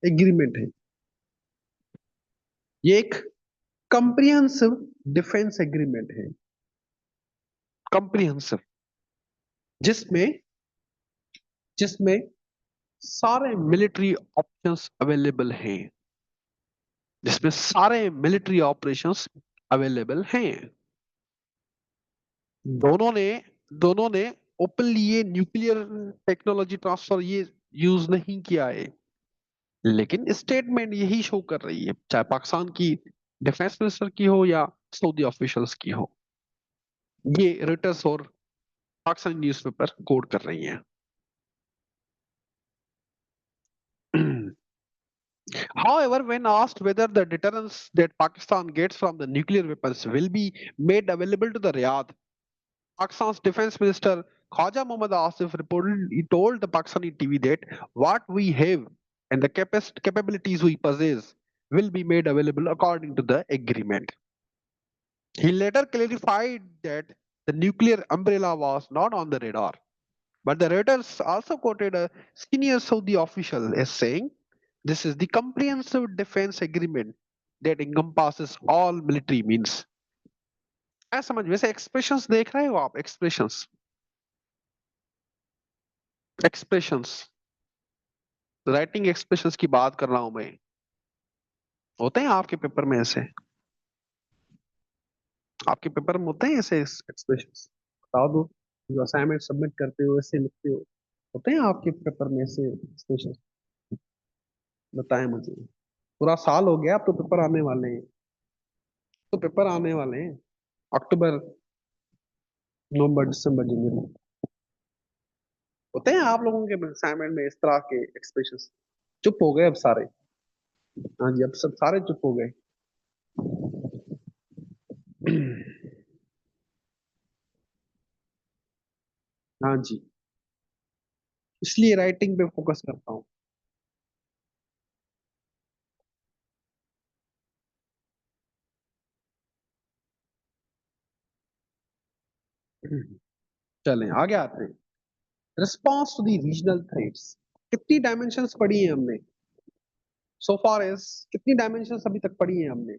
एग्रीमेंट है, ये एक कॉम्प्रिहेंसिव डिफेंस एग्रीमेंट है, कॉम्प्रिहेंसिव, जिसमें जिसमें सारे मिलिट्री ऑप्शंस अवेलेबल हैं, जिसमें सारे मिलिट्री ऑपरेशंस अवेलेबल हैं। दोनों ने दोनों ने ओपनली ये न्यूक्लियर टेक्नोलॉजी ट्रांसफर ये यूज नहीं किया है, लेकिन स्टेटमेंट यही शो कर रही है, चाहे पाकिस्तान की डिफेंस मिनिस्टर की हो या सऊदी ऑफिशियल्स की हो। ये रिटर्स और पाकिस्तानी न्यूज़पेपर कोड कर रही हैं। However, when asked whether the deterrence that Pakistan gets from the nuclear weapons will be made available to the Riyadh, Pakistan's defense minister Khwaja Mohammad Asif reportedly told the Pakistani TV that what we have and the capabilities we possess will be made available according to the agreement. He later clarified that the nuclear umbrella was not on the radar, but the Reuters also quoted a senior Saudi official as saying, "This is the comprehensive defense agreement that encompasses all military means." मैं समझ वैसे एक्सप्रेशंस देख रहे हो आप, एक्सप्रेशंस एक्सप्रेशंस राइटिंग एक्सप्रेशंस की बात कर रहा हूं मैं। होते हैं आपके पेपर में ऐसे, आपके पेपर में होते हैं ऐसे एक्सप्रेशंस? बता दो, जो असाइनमेंट सबमिट करते हो ऐसे लिखते हो, होते हैं आपके पेपर में ऐसे एक्सप्रेशंस? बताएं मुझे। पूरा साल हो गया, अब तो पेपर आने वाले हैं, तो पेपर आने वाले हैं अक्टूबर नवंबर दिसंबर जनवरी। होते हैं आप लोगों के असाइनमेंट में इस तरह के एक्सप्रेशंस? चुप हो गए अब सारे। हाँ जी, अब सब सारे चुप हो गए। हाँ जी, इसलिए राइटिंग पे फोकस करता हूँ। चलें आगे आते हैं। Response to the regional threats, कितनी डायमेंशंस पढ़ी है हमने सो फार एज? कितनी डायमेंशंस अभी तक पढ़ी है हमने?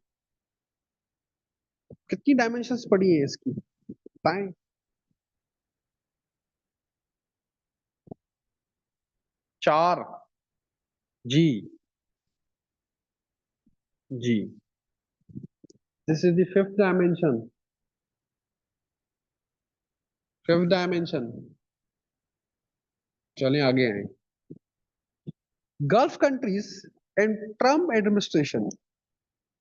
कितनी डायमेंशंस पढ़ी है इसकी, बताएं। 4। जी, जी। This is the fifth dimension, fifth dimension. चलें आगे आए। Gulf countries and Trump administration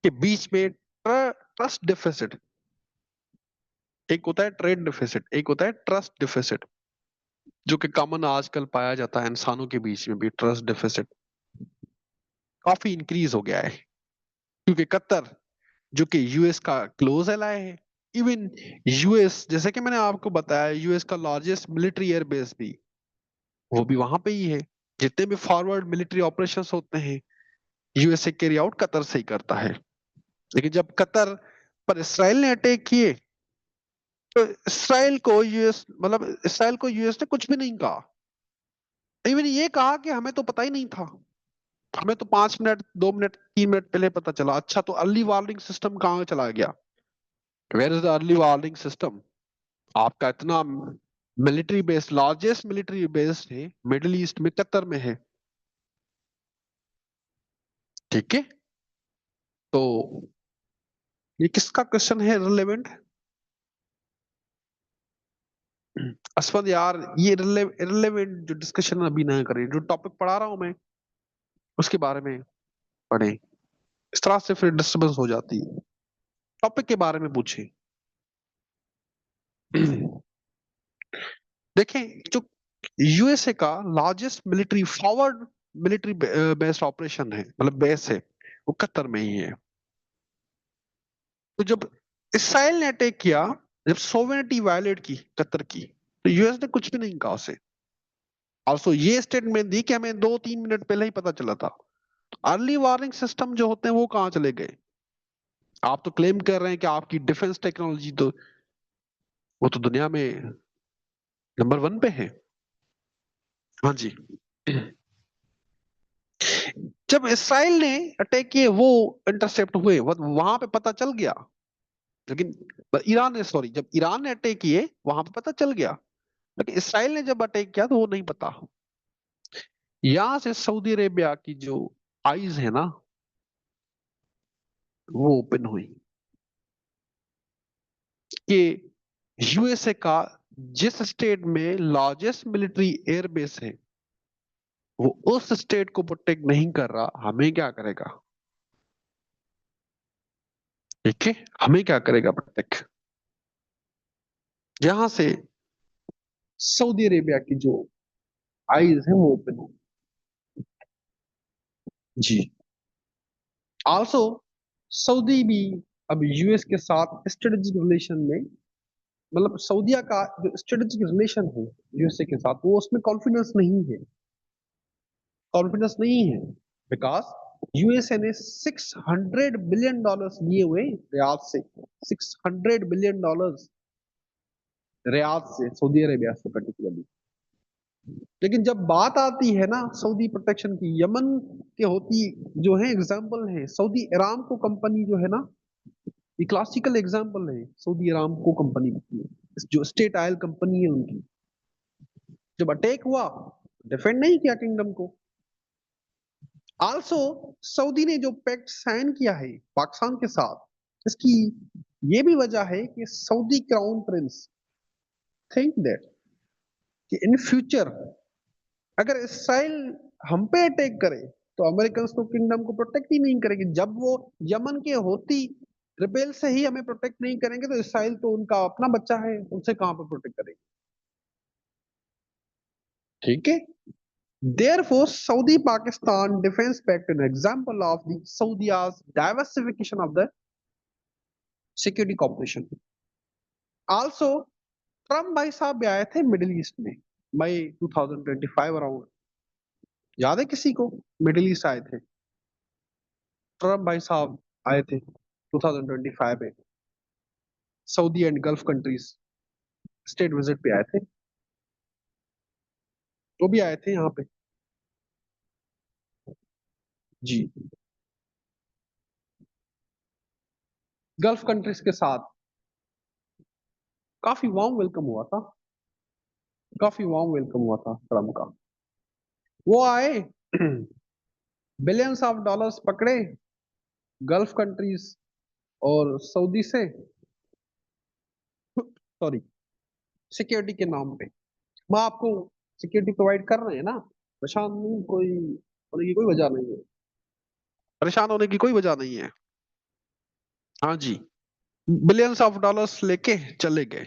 के बीच में ट्रस्ट डिफिसिट, एक होता है ट्रेड डिफिसिट, एक होता है ट्रस्ट डिफिसिट, जो कि कॉमन आजकल पाया जाता है इंसानों के बीच में भी। ट्रस्ट डिफिसिट काफी इंक्रीज हो गया है, क्योंकि कतर जो कि यूएस का क्लोज एलाय है, इवन यूएस, जैसे कि मैंने आपको बताया, यूएस का लार्जेस्ट मिलिट्री एयर बेस भी वो भी वहां पे ही है। जितने भी फॉरवर्ड मिलिट्री ऑपरेशंस होते हैं यूएसए कैरी आउट कतर से ही करता है। लेकिन जब कतर पर इसराइल ने अटैक किए तो इसराइल को यूएस मतलब इसराइल को यूएस ने कुछ भी नहीं कहा। इवन ये कहा कि हमें तो पता ही नहीं था, हमें तो 5 मिनट 2 मिनट 3 मिनट पहले पता चला। अच्छा, तो अर्ली वार्निंग सिस्टम कहाँ चला गया? Where is the early warning system? आपका इतना military base, largest military base है मिडिल ईस्ट में, कतर में है, ठीक है? तो ये किसका क्वेश्चन है रिलेवेंट? असफद यार, ये रिलेवेंट जो डिस्कशन अभी ना करें, जो टॉपिक पढ़ा रहा हूं मैं उसके बारे में पढ़े। इस तरह से फिर डिस्टर्बेंस हो जाती है। टॉपिक के बारे में पूछे। देखें, जो यूएसए का largest military forward military based operation है, मतलब बेस है, वो कतर में ही है। तो जब इसराइल ने अटैक किया, जब सोवेनिटी वायलेट की कतर की, तो यूएस ने कुछ भी नहीं कहा उसे। ऑल्सो ये स्टेटमेंट दी कि हमें 2-3 मिनट पहले ही पता चला था। अर्ली वार्निंग सिस्टम जो होते हैं वो कहाँ चले गए? आप तो क्लेम कर रहे हैं कि आपकी डिफेंस टेक्नोलॉजी तो वो तो दुनिया में नंबर 1 पे है। हाँ जी। जब इसराइल ने अटैक किए, वो इंटरसेप्ट हुए, वहां पे पता चल गया। लेकिन ईरान ने, सॉरी, जब ईरान ने अटैक किए वहां पे पता चल गया। लेकिन इसराइल ने जब अटैक किया तो वो नहीं पता। यहां से सऊदी अरेबिया की जो आईज है ना, वो ओपन हुई कि यूएसए का जिस स्टेट में लार्जेस्ट मिलिट्री एयरबेस है, वो उस स्टेट को प्रोटेक्ट नहीं कर रहा, हमें क्या करेगा? ठीक है, हमें क्या करेगा प्रोटेक्ट? जहां से सऊदी अरेबिया की जो आईज है वो ओपन हो। जी। आल्सो सऊदी भी अब यूएस के साथ स्ट्रेटेजिक रिलेशन में, मतलब सऊदीया का जो स्ट्रेटेजिक रिलेशन है यूएसए के साथ, वो उसमें कॉन्फिडेंस नहीं है। कॉन्फिडेंस नहीं है बिकॉज यूएसए ने $600 बिलियन लिए हुए रियाद से। $600 बिलियन रियाद से, सऊदी अरेबिया से पर्टिकुलरली। लेकिन जब बात आती है ना सऊदी प्रोटेक्शन की, यमन के होती जो है एग्जाम्पल है, सऊदी अरामको कंपनी जो है ना, ये क्लासिकल एग्जाम्पल है सऊदी अरामको कंपनी की, जो स्टेट ऑयल कंपनी है उनकी। जब अटैक हुआ, डिफेंड नहीं किया किंगडम को। आल्सो सऊदी ने जो पैक्ट साइन किया है पाकिस्तान के साथ, इसकी ये भी वजह है कि Saudi crown Prince think that कि इन फ्यूचर अगर इसराइल हम पे अटैक करे तो अमेरिकन तो किंगडम को प्रोटेक्ट ही नहीं करेगी। जब वो यमन के होती रिबेल से ही हमें प्रोटेक्ट नहीं करेंगे, तो इसराइल तो उनका अपना बच्चा है, उनसे कहां पर प्रोटेक्ट करेंगे? ठीक है। Therefore, Saudi-Pakistan Defense Pact an example of the Saudi's diversification of the security cooperation. Also, Trump भाई साहब भी आए थे मिडिल ईस्ट में मई 2025 अराउंड। याद है किसी को? मिडिल ईस्ट आए थे ट्रम्प भाई साहब, आए थे 2025 में Saudi and gulf countries state visit पे आए थे। वो भी आए थे यहाँ पे। जी। गल्फ कंट्रीज के साथ काफी वार्म वेलकम हुआ था, काफी वार्म वेलकम हुआ था ट्रम्प का। वो आए, बिलियंस ऑफ डॉलर्स पकड़े गल्फ कंट्रीज और सऊदी से, सॉरी, सिक्योरिटी के नाम पे। हम आपको सिक्योरिटी प्रोवाइड कर रहे हैं ना, परेशान नहीं, कोई होने की कोई वजह नहीं है, परेशान होने की कोई वजह नहीं है। हाँ जी, बिलियंस ऑफ डॉलर्स लेके चले गए।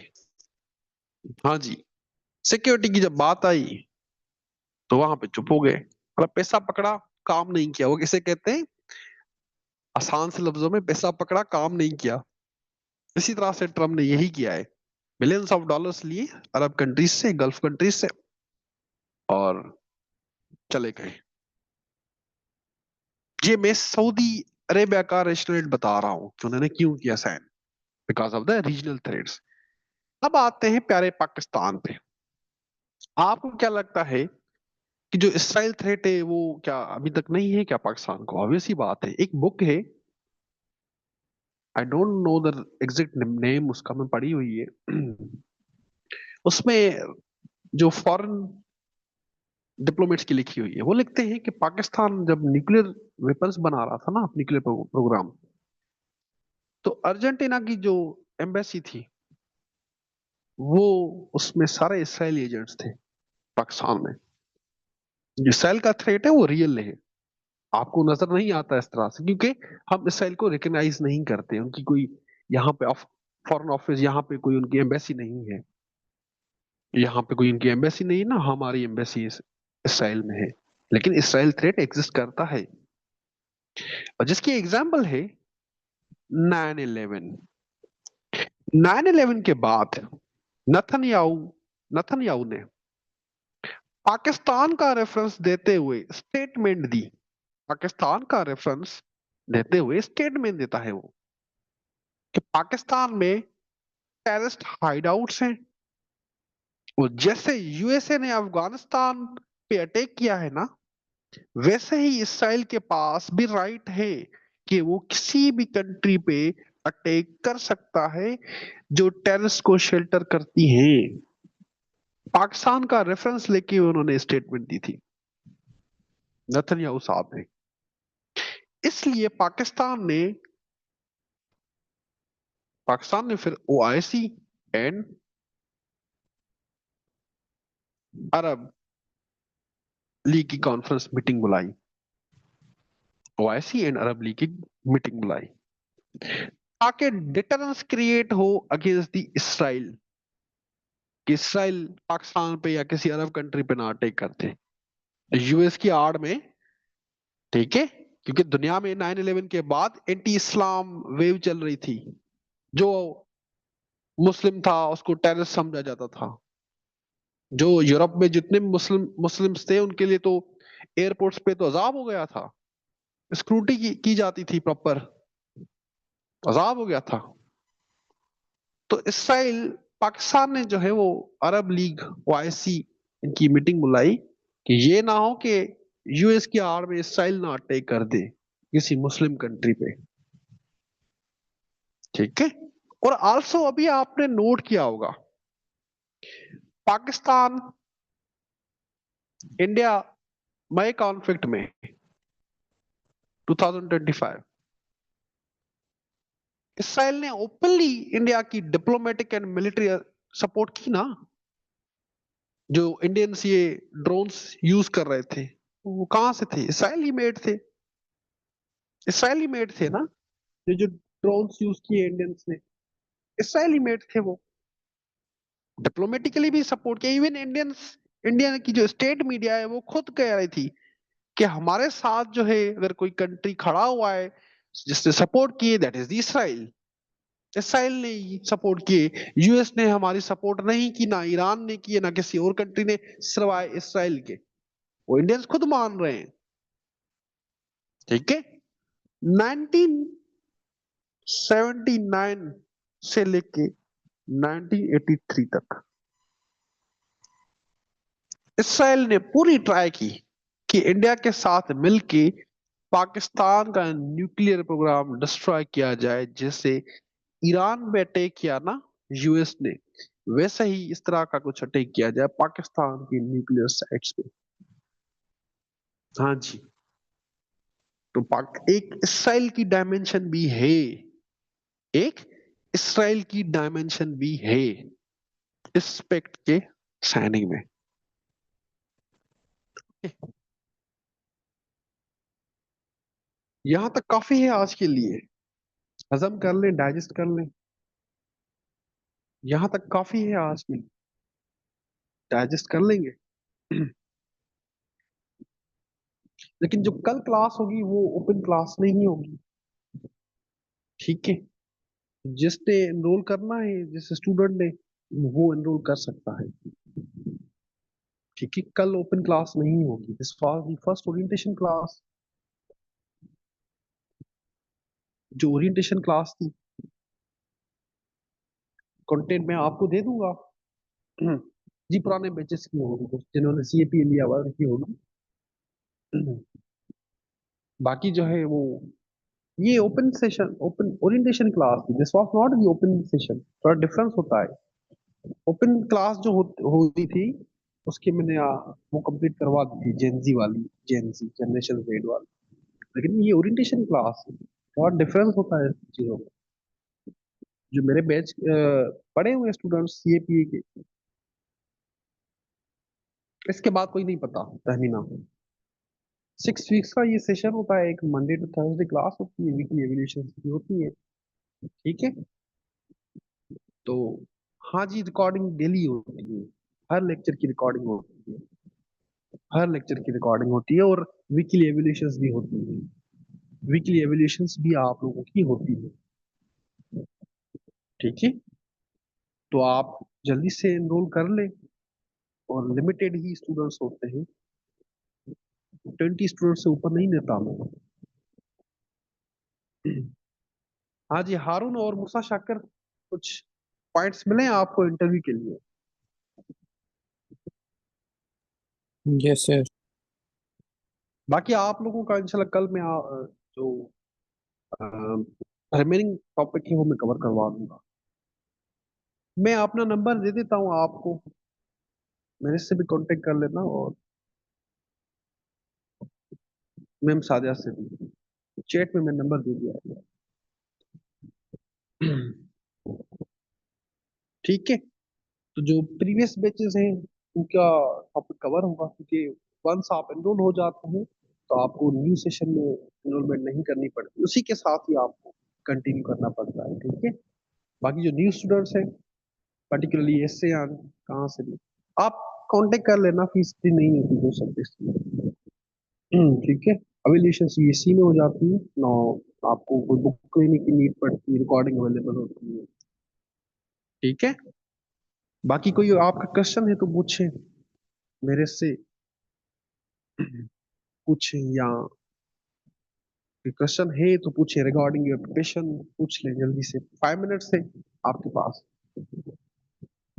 हाँ जी। सिक्योरिटी की जब बात आई तो वहां पे चुप हो गए, मतलब पैसा पकड़ा, काम नहीं किया। वो किसे कहते हैं? आसान से लफ्जों में, पैसा पकड़ा, काम नहीं किया। इसी तरह से ट्रम्प ने यही किया है। बिलियंस ऑफ डॉलर्स लिए अरब कंट्रीज से, गल्फ कंट्रीज से, और चले गए। ये मैं सऊदी अरेबिया का रेशनल बता रहा हूँ कि उन्होंने क्यों किया sign, because of the regional threats. अब आते हैं प्यारे पाकिस्तान पे। आपको क्या लगता है कि जो इसराइल थ्रेट है वो क्या अभी तक नहीं है क्या पाकिस्तान को? ऑब्वियस ही बात है। एक बुक है, I don't know the exact name उसका, मैं पढ़ी हुई है। उसमें जो फॉरेन डिप्लोमेट्स की लिखी हुई है, वो लिखते हैं कि पाकिस्तान जब न्यूक्लियर वेपन्स बना रहा था ना, न्यूक्लियर प्रोग्राम, तो अर्जेंटीना की जो एम्बेसी थी, वो उसमें सारे इसराइली एजेंट्स थे पाकिस्तान में। इसराइल का थ्रेट है वो रियल है, आपको नजर नहीं आता इस तरह से, क्योंकि हम इसराइल को रिकॉग्नाइज नहीं करते। उनकी कोई यहाँ पे फॉरेन ऑफिस, यहाँ पे कोई उनकी एम्बेसी नहीं है। यहाँ पे कोई उनकी एम्बेसी नहीं है ना, हमारी एम्बेसी इसराइल में है। लेकिन इसराइल थ्रेट एग्जिस्ट करता है, और जिसकी एग्जाम्पल है 9/11। 9/11 के बाद नथनयाहू नथनयाहू ने पाकिस्तान का रेफरेंस देते हुए स्टेटमेंट दी। पाकिस्तान का रेफरेंस देते हुए स्टेटमेंट देता है वो, कि पाकिस्तान में टेररिस्ट हाइडआउट्स हैं, और जैसे यूएसए ने अफगानिस्तान पे अटैक किया है ना, वैसे ही इसराइल के पास भी राइट है कि वो किसी भी कंट्री पे अटैक कर सकता है जो टेररिस्ट को शेल्टर करती है। पाकिस्तान का रेफरेंस लेके उन्होंने स्टेटमेंट दी थी नेतन्याहू साहब ने। इसलिए पाकिस्तान ने फिर ओआईसी एंड अरब लीग की कॉन्फ्रेंस मीटिंग बुलाई। ओआईसी एंड अरब लीग की मीटिंग बुलाई ताकि डिटरेंस क्रिएट हो अगेंस्ट द इसराइल, कि इसराइल पाकिस्तान पे या किसी अरब कंट्री पे ना अटैक करते यूएस की आड़ में। ठीक है, क्योंकि दुनिया में 9/11 के बाद एंटी इस्लाम वेव चल रही थी। जो मुस्लिम था उसको टेररिस्ट समझा जाता था। जो यूरोप में जितने मुस्लिम्स थे उनके लिए तो एयरपोर्ट्स पे तो अजाब हो गया था, स्क्रूटी की जाती थी प्रॉपर, अजाब हो गया था। तो इसराइल पाकिस्तान ने जो है वो अरब लीग ओआईसी इनकी मीटिंग बुलाई कि ये ना हो कि यूएस की आड़ में इसराइल ना अटैक कर दे किसी मुस्लिम कंट्री पे। ठीक है। और आल्सो अभी आपने नोट किया होगा, पाकिस्तान इंडिया मई कॉन्फ्लिक्ट में 2025 इसराइल ने ओपनली इंडिया की डिप्लोमेटिक एंड मिलिट्री सपोर्ट की ना। जो इंडियंस ये ड्रोन्स यूज कर रहे थे, वो कहां से थे? इसराइली मेड थे, इसराइली मेड थे ना। ये जो ड्रोन्स यूज किए इंडियंस ने, इसराइली मेड थे वो। डिप्लोमेटिकली भी सपोर्ट किया। इवन इंडियन की जो स्टेट मीडिया है वो खुद कह रही थी कि हमारे साथ जो है अगर कोई कंट्री खड़ा हुआ है जिसने सपोर्ट किए, दैट इज इसराइल। इसराइल ने सपोर्ट किए, यूएस ने हमारी सपोर्ट नहीं की, ना ईरान ने की, ना किसी और कंट्री ने, सिवाय इसराइल के। वो इंडियंस खुद मान रहे हैं। ठीक है। 1979 से लेके 1983 तक इसराइल ने पूरी ट्राई की कि इंडिया के साथ मिलके पाकिस्तान का न्यूक्लियर प्रोग्राम डिस्ट्रॉय किया जाए। जैसे ईरान पे अटैक किया ना यूएस ने, वैसे ही इस तरह का कुछ अटैक किया जाए पाकिस्तान की न्यूक्लियर साइट्स पे। हाँ जी। तो पाक एक इसराइल की डायमेंशन भी है, एक इसराइल की डायमेंशन भी है इस पैक्ट के साइनिंग में। यहां तक काफी है आज के लिए, हजम कर लें, डाइजेस्ट कर लें। यहां तक काफी है आज के लिए, डाइजेस्ट कर लेंगे। लेकिन जो कल क्लास होगी वो ओपन क्लास नहीं होगी। ठीक है। जिसने एनरोल करना है, जिस स्टूडेंट ने, वो एनरोल कर सकता है। ठीक है, कल ओपन क्लास नहीं होगी। This was the first orientation class. जो ओरिएंटेशन क्लास थी कंटेंट मैं आपको दे दूंगा। जी पुराने बैचेस की होगी, जिन्होंने सीएपी लिया हुआ की होगी। बाकी जो है वो, ये open session, open orientation class थी, this was not the open session, थोड़ा डिफरेंस होता है। ओपन क्लास जो होती थी, उसकी मैंने वो कंप्लीट करवा दी थी, जेनजी वाली, जेनजी जनरेशन जेड वाली। लेकिन ये ओरिएंटेशन क्लास है, बहुत डिफरेंस होता है चीजों में। जो मेरे बैच पढ़े हुए स्टूडेंट्स सीएपीए के, इसके बाद कोई नहीं पता तहमीना। 6 वीक्स का ये सेशन होता है, एक मंडे टू थर्सडे क्लास होती है, वीकली एवेल्यूशन की होती है। ठीक है। तो हाँ जी, रिकॉर्डिंग डेली होती है, हर लेक्चर की रिकॉर्डिंग होती है, हर लेक्चर की रिकॉर्डिंग होती है, और वीकली एवेल्यूशंस भी होती है। वीकली एवेल्यूशंस भी आप लोगों की होती है। ठीक है। तो आप जल्दी से एनरोल कर लें, और लिमिटेड ही स्टूडेंट्स होते हैं, 20 स्टूडेंट से ऊपर नहीं लेता मैं। हाँ जी, हारून और मूसा शाकर, कुछ पॉइंट्स मिले हैं आपको इंटरव्यू के लिए? Yes, sir. बाकी आप लोगों का इंशाल्लाह कल मैं जो रिमेनिंग टॉपिक है वो मैं कवर करवा दूंगा। मैं अपना नंबर दे देता हूँ आपको, मेरे से भी कांटेक्ट कर लेना, और मैम सादिया से भी, चैट में मैं नंबर दे दिया है। ठीक है। तो जो प्रीवियस बैचेस हैं उनका टॉपिक कवर होगा, क्योंकि वंस आप एनरोल हो जाते हैं तो आपको न्यू सेशन में एनरोलमेंट नहीं करनी पड़ती, उसी के साथ ही आपको कंटिन्यू करना पड़ता है। ठीक है। बाकी जो न्यू स्टूडेंट्स हैं, पर्टिकुलरली एस से या कहाँ से भी, आप कांटेक्ट कर लेना, फीस भी नहीं होती दो सब्जेक्ट में। ठीक है। अवेल्यूशन सीएससी में हो जाती है नो, आपको कोई बुक लेने की नीड पड़ती है, रिकॉर्डिंग अवेलेबल होती है। ठीक है। बाकी कोई आपका क्वेश्चन है तो पूछे मेरे से, पूछे, या क्वेश्चन है तो पूछे रिगार्डिंग योर प्रिपरेशन, पूछ ले जल्दी से, 5 मिनट्स है आपके पास।